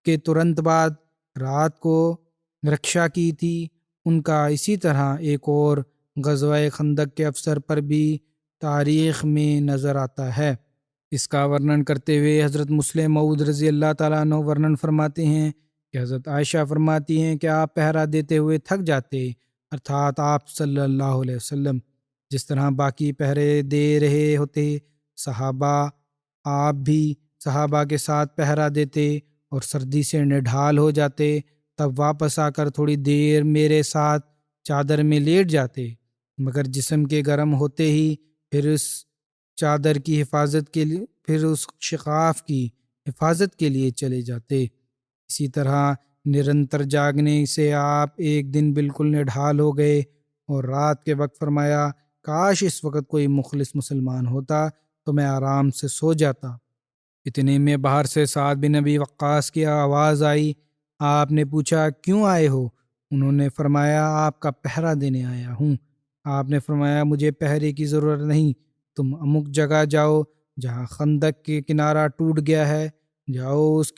کے ترنت بعد رات کو رکشا کی تھی، ان کا اسی طرح ایک اور غزوہ خندق کے افسر پر بھی تاریخ میں نظر آتا ہے۔ اس کا ورنن کرتے ہوئے حضرت مسلم موعود رضی اللہ تعالیٰ عنہ ورنن فرماتے ہیں کہ حضرت عائشہ فرماتی ہیں کہ آپ پہرا دیتے ہوئے تھک جاتے، ارتھات آپ صلی اللہ علیہ وسلم جس طرح باقی پہرے دے رہے ہوتے، صحابہ آپ بھی صحابہ کے ساتھ پہرا دیتے اور سردی سے نڈھال ہو جاتے، تب واپس آ کر تھوڑی دیر میرے ساتھ چادر میں لیٹ جاتے، مگر جسم کے گرم ہوتے ہی پھر اس چادر کی حفاظت کے لیے، پھر اس شقاف کی حفاظت کے لیے چلے جاتے۔ اسی طرح نرنتر جاگنے سے آپ ایک دن بالکل نڈھال ہو گئے اور رات کے وقت فرمایا، کاش اس وقت کوئی مخلص مسلمان ہوتا تو میں آرام سے سو جاتا۔ اتنے میں باہر سے سعد بن ابی وقاص کی آواز آئی۔ آپ نے پوچھا، کیوں آئے ہو؟ انہوں نے فرمایا، آپ کا پہرا دینے آیا ہوں۔ آپ نے فرمایا، مجھے پہرے کی ضرورت نہیں، تم امک جگہ جاؤ جہاں خندق کے کنارہ ٹوٹ گیا ہے، جاؤ اس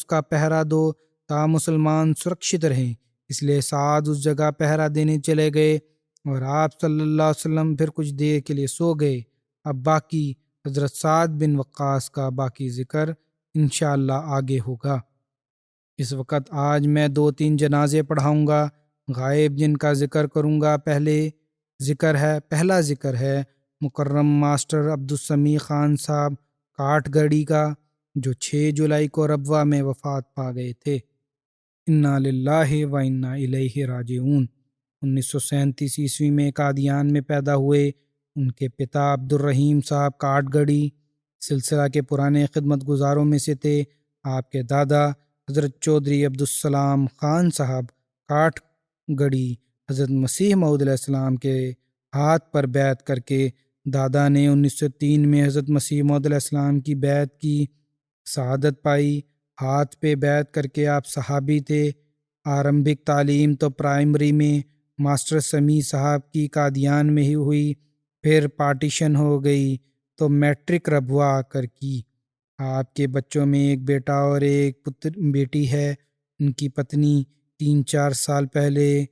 کا پہرا دو تا مسلمان سرکشت رہیں۔ اس لیے سعد اس جگہ پہرا دینے چلے گئے اور آپ صلی اللہ علیہ وسلم پھر کچھ دیر کے لیے سو گئے۔ اب باقی حضرت سعد بن وقاص کا باقی ذکر انشاءاللہ آگے ہوگا۔ اس وقت آج میں 2-3 جنازے پڑھاؤں گا، غائب جن کا ذکر کروں گا۔ پہلا ذکر ہے مکرم ماسٹر عبدالسمیع خان صاحب کاٹھ گڑی کا، جو 6 جولائی کو ربوہ میں وفات پا گئے تھے۔ انا للہ و انا الیہ راجعون۔ 1937 عیسوی میں قادیان میں پیدا ہوئے۔ ان کے پتا عبدالرحیم صاحب کاٹھ گڑی سلسلہ کے پرانے خدمت گزاروں میں سے تھے۔ آپ کے دادا حضرت چودھری عبدالسلام خان صاحب کاٹھ گڑی حضرت مسیح موعود علیہ السلام کے ہاتھ پر بیعت کر کے دادا نے 1903 میں حضرت مسیح موعود علیہ السلام کی بیعت کی سعادت پائی۔ ہاتھ پہ بیعت کر کے آپ صحابی تھے۔ آرمبک تعلیم تو پرائمری میں ماسٹر سمیع صاحب کی قادیان میں ہی ہوئی، پھر پارٹیشن ہو گئی تو میٹرک ربوہ آ کر کی۔ آپ کے بچوں میں ایک بیٹا اور ایک بیٹی ہے۔ ان کی پتنی 3-4 سال پہلے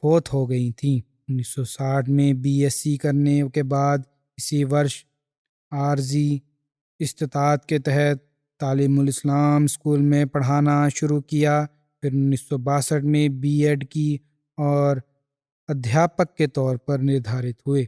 فوت ہو گئی تھیں۔ 1960 میں BSc کرنے کے بعد اسی ورش عارضی استطاعت کے تحت تعلیم الاسلام اسکول میں پڑھانا شروع کیا، پھر 1962 میں B.Ed کی اور ادھیاپک کے طور پر نردھارت ہوئے۔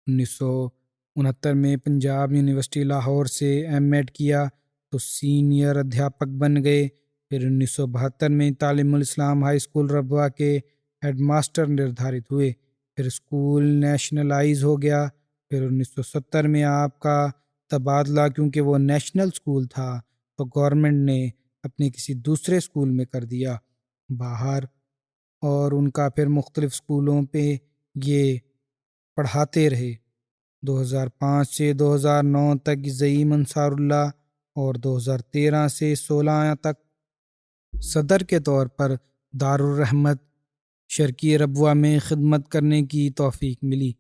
1969 میں پنجاب یونیورسٹی لاہور سے M.Ed کیا تو سینئر ادھیاپک بن گئے۔ پھر 1972 میں تعلیم الاسلام ہائی اسکول ربوہ کے ہیڈ ماسٹر نردھارت ہوئے۔ پھر اسکول نیشنلائز ہو گیا۔ پھر 1970 میں آپ کا تبادلہ، کیونکہ وہ نیشنل اسکول تھا تو گورنمنٹ نے اپنے کسی دوسرے اسکول میں کر دیا باہر، اور ان کا پھر مختلف اسکولوں پہ یہ پڑھاتے رہے۔ 2005 سے 2009 تک زعیم انصار اللہ اور 2013 سے 16 تک صدر کے طور پر دارالرحمت شرقی ربوہ میں خدمت کرنے کی توفیق ملی۔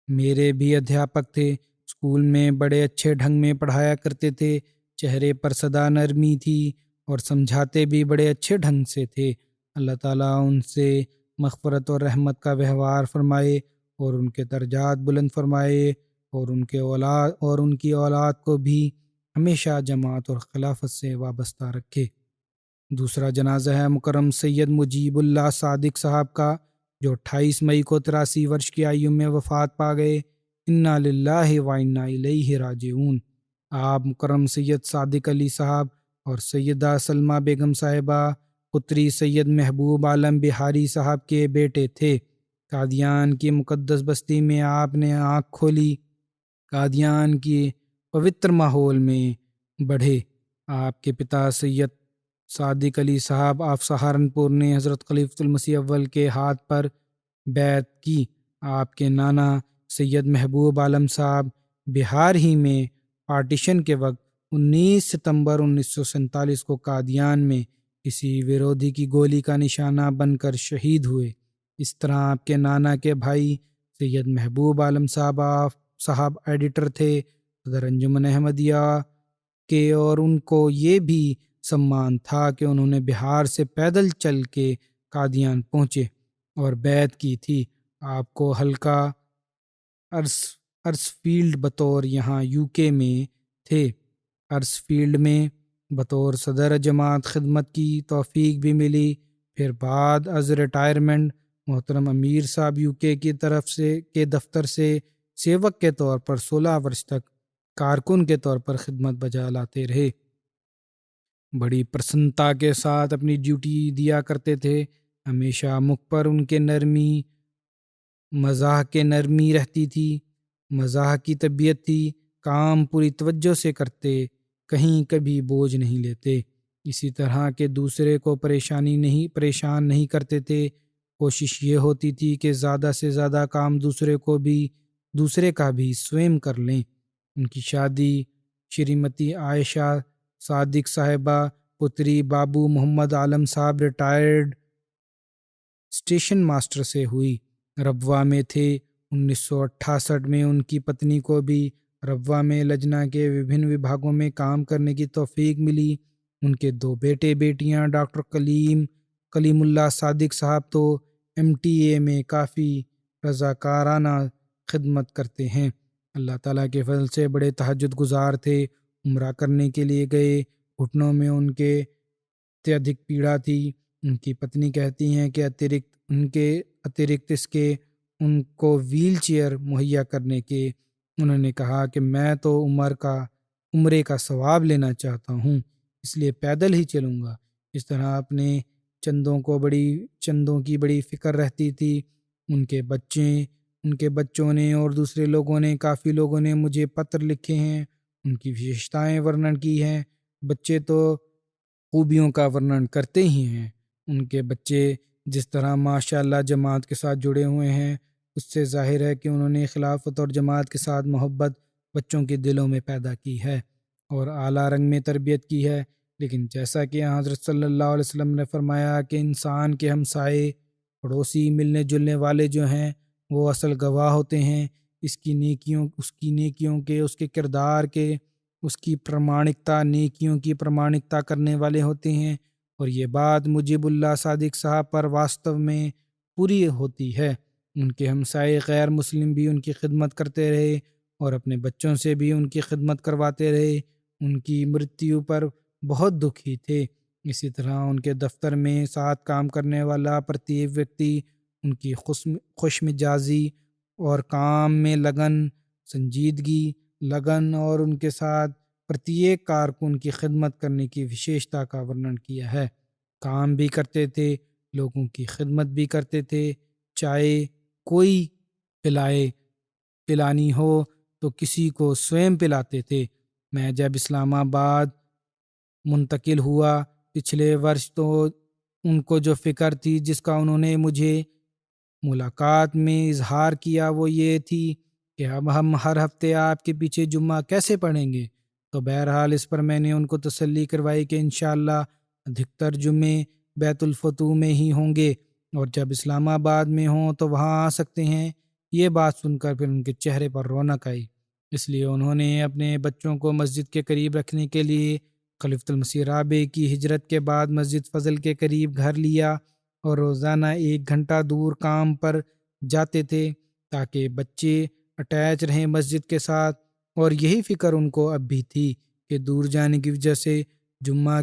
میرے بھی ادھیاپک تھے، اسکول میں بڑے اچھے ڈھنگ میں پڑھایا کرتے تھے، چہرے پر سدا نرمی تھی اور سمجھاتے بھی بڑے اچھے ڈھنگ سے تھے۔ اللہ تعالیٰ ان سے مغفرت اور رحمت کا وہوار فرمائے اور ان کے درجات بلند فرمائے اور ان کی اولاد کو بھی ہمیشہ جماعت اور خلافت سے وابستہ رکھے۔ دوسرا جنازہ ہے مکرم سید مجیب اللہ صادق صاحب کا، جو 28 مئی کو 83 ورش کی آیو میں وفات پا گئے۔ انا للہ و انا الیہ راجعون۔ آپ مکرم سید صادق علی صاحب اور سیدہ سلمہ بیگم صاحبہ پتری سید محبوب عالم بہاری صاحب کے بیٹے تھے۔ قادیان کی مقدس بستی میں آپ نے آنکھ کھولی۔ قادیان کی پوتر ماحول میں بڑھے۔ آپ کے پتا سید صادق علی صاحب آف سہارنپور نے حضرت خلیفۃ المسیح اول کے ہاتھ پر بیعت کی۔ آپ کے نانا سید محبوب عالم صاحب بہار ہی میں پارٹیشن کے وقت 19 ستمبر 1947 کو قادیان میں کسی ورودھی کی گولی کا نشانہ بن کر شہید ہوئے۔ اس طرح آپ کے نانا کے بھائی سید محبوب عالم صاحب ایڈیٹر تھے صدر انجمن احمدیہ کے، اور ان کو یہ بھی سمان تھا کہ انہوں نے بہار سے پیدل چل کے قادیان پہنچے اور بیعت کی تھی۔ آپ کو حلقہ ارسفیلڈ بطور یہاں UK میں تھے، ارسفیلڈ میں بطور صدر جماعت خدمت کی توفیق بھی ملی۔ پھر بعد از ریٹائرمنٹ محترم امیر صاحب UK کی طرف سے کے دفتر سے سیوک کے طور پر 16 برس تک کارکن کے طور پر خدمت بجا لاتے رہے۔ بڑی پرسنتا کے ساتھ اپنی ڈیوٹی دیا کرتے تھے۔ ہمیشہ مکھ پر ان کے نرمی رہتی تھی، مزاح کی طبیعت تھی، کام پوری توجہ سے کرتے، کہیں کبھی بوجھ نہیں لیتے، اسی طرح کہ دوسرے کو پریشان نہیں کرتے تھے۔ کوشش یہ ہوتی تھی کہ زیادہ سے زیادہ کام دوسرے کا بھی سوئم کر لیں۔ ان کی شادی شریمتی عائشہ صادق صاحبہ پتری بابو محمد عالم صاحب ریٹائرڈ اسٹیشن ماسٹر سے ہوئی۔ ربوہ میں تھے۔ 1968 میں ان کی پتنی کو بھی ربوہ میں لجنا کے وبھن وبھاگوں میں کام کرنے کی توفیق ملی۔ ان کے 2 بیٹے بیٹیاں ڈاکٹر کلیم اللہ صادق صاحب تو MTA میں کافی رضاکارانہ خدمت کرتے ہیں۔ اللہ تعالیٰ کے فضل سے بڑے تہجد گزار تھے۔ عمرہ کرنے کے لیے گئے، گھٹنوں میں ان کے اتیادک پیڑا تھی۔ ان کی پتنی کہتی ہیں کہ اترکت اس کے ان کو ویل چیئر مہیا کرنے کے انہوں نے کہا کہ میں تو عمرے کا ثواب لینا چاہتا ہوں، اس لیے پیدل ہی چلوں گا۔ اس طرح اپنے چندوں کی بڑی فکر رہتی تھی۔ ان کے بچوں نے اور دوسرے لوگوں نے کافی لوگوں نے مجھے پتر لکھے ہیں، ان کی وشیشتائیں ورنن کی ہیں۔ بچے تو خوبیوں کا ورنن کرتے ہی ہیں۔ ان کے بچے جس طرح ماشاء اللہ جماعت کے ساتھ جڑے ہوئے ہیں، اس سے ظاہر ہے کہ انہوں نے خلافت اور جماعت کے ساتھ محبت بچوں کے دلوں میں پیدا کی ہے اور اعلیٰ رنگ میں تربیت کی ہے۔ لیکن جیسا کہ حضرت صلی اللہ علیہ وسلم نے فرمایا کہ انسان کے ہمسائے، پڑوسی، ملنے جلنے والے جو ہیں وہ اصل گواہ ہوتے ہیں اس کی نیکیوں کے، اس کے کردار کے، اس کی پرامانکتا، نیکیوں کی پرامانکتا کرنے والے ہوتے ہیں۔ اور یہ بات مجیب اللہ صادق صاحب پر واستو میں پوری ہوتی ہے۔ ان کے ہمسائے غیر مسلم بھی ان کی خدمت کرتے رہے اور اپنے بچوں سے بھی ان کی خدمت کرواتے رہے۔ ان کی مرتیو پر بہت دکھی تھے۔ اسی طرح ان کے دفتر میں ساتھ کام کرنے والا پرتیک ویکتی ان کی خوش مزاجی اور کام میں سنجیدگی اور ان کے ساتھ پرتیک کارکن کی خدمت کرنے کی وشیشتا کا ورنن کیا ہے۔ کام بھی کرتے تھے، لوگوں کی خدمت بھی کرتے تھے۔ چائے کوئی پلانی ہو تو کسی کو سوئم پلاتے تھے۔ میں جب اسلام آباد منتقل ہوا پچھلے ورش، تو ان کو جو فکر تھی جس کا انہوں نے مجھے ملاقات میں اظہار کیا وہ یہ تھی کہ اب ہم ہر ہفتے آپ کے پیچھے جمعہ کیسے پڑھیں گے۔ تو بہرحال اس پر میں نے ان کو تسلی کروائی کہ انشاءاللہ ادھکتر جمعے بیت الفتوح میں ہی ہوں گے، اور جب اسلام آباد میں ہوں تو وہاں آ سکتے ہیں۔ یہ بات سن کر پھر ان کے چہرے پر رونق آئی۔ اس لیے انہوں نے اپنے بچوں کو مسجد کے قریب رکھنے کے لیے خلیفۃ المسیح رابع کی ہجرت کے بعد مسجد فضل کے قریب گھر لیا اور روزانہ 1 گھنٹہ دور کام پر جاتے تھے تاکہ بچے اٹیچ رہیں مسجد کے ساتھ۔ اور یہی فکر ان کو اب بھی تھی کہ دور جانے کی وجہ سے جمعہ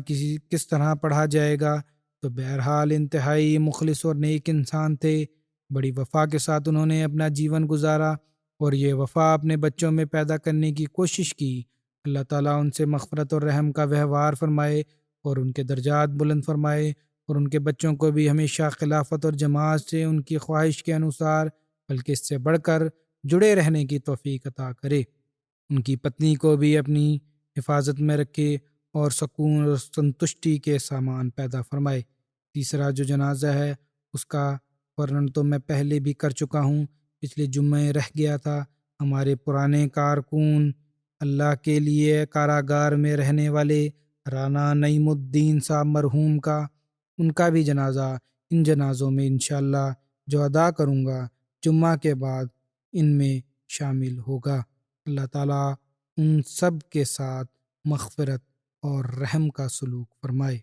کس طرح پڑھا جائے گا۔ تو بہرحال انتہائی مخلص اور نیک انسان تھے۔ بڑی وفا کے ساتھ انہوں نے اپنا جیون گزارا اور یہ وفا اپنے بچوں میں پیدا کرنے کی کوشش کی۔ اللہ تعالیٰ ان سے مغفرت اور رحم کا وہوار فرمائے اور ان کے درجات بلند فرمائے، اور ان کے بچوں کو بھی ہمیشہ خلافت اور جماعت سے ان کی خواہش کے انوسار بلکہ اس سے بڑھ کر جڑے رہنے کی توفیق عطا کرے۔ ان کی پتنی کو بھی اپنی حفاظت میں رکھے اور سکون اور سنتشٹی کے سامان پیدا فرمائے۔ تیسرا جو جنازہ ہے اس کا ورنن تو میں پہلے بھی کر چکا ہوں، پچھلے جمعے رہ گیا تھا۔ ہمارے پرانے کارکن اللہ کے لیے کاراگار میں رہنے والے رانا نعیم الدین صاحب مرحوم کا، ان کا بھی جنازہ ان جنازوں میں انشاءاللہ جو ادا کروں گا جمعہ کے بعد ان میں شامل ہوگا۔ اللہ تعالیٰ ان سب کے ساتھ مغفرت اور رحم کا سلوک فرمائے۔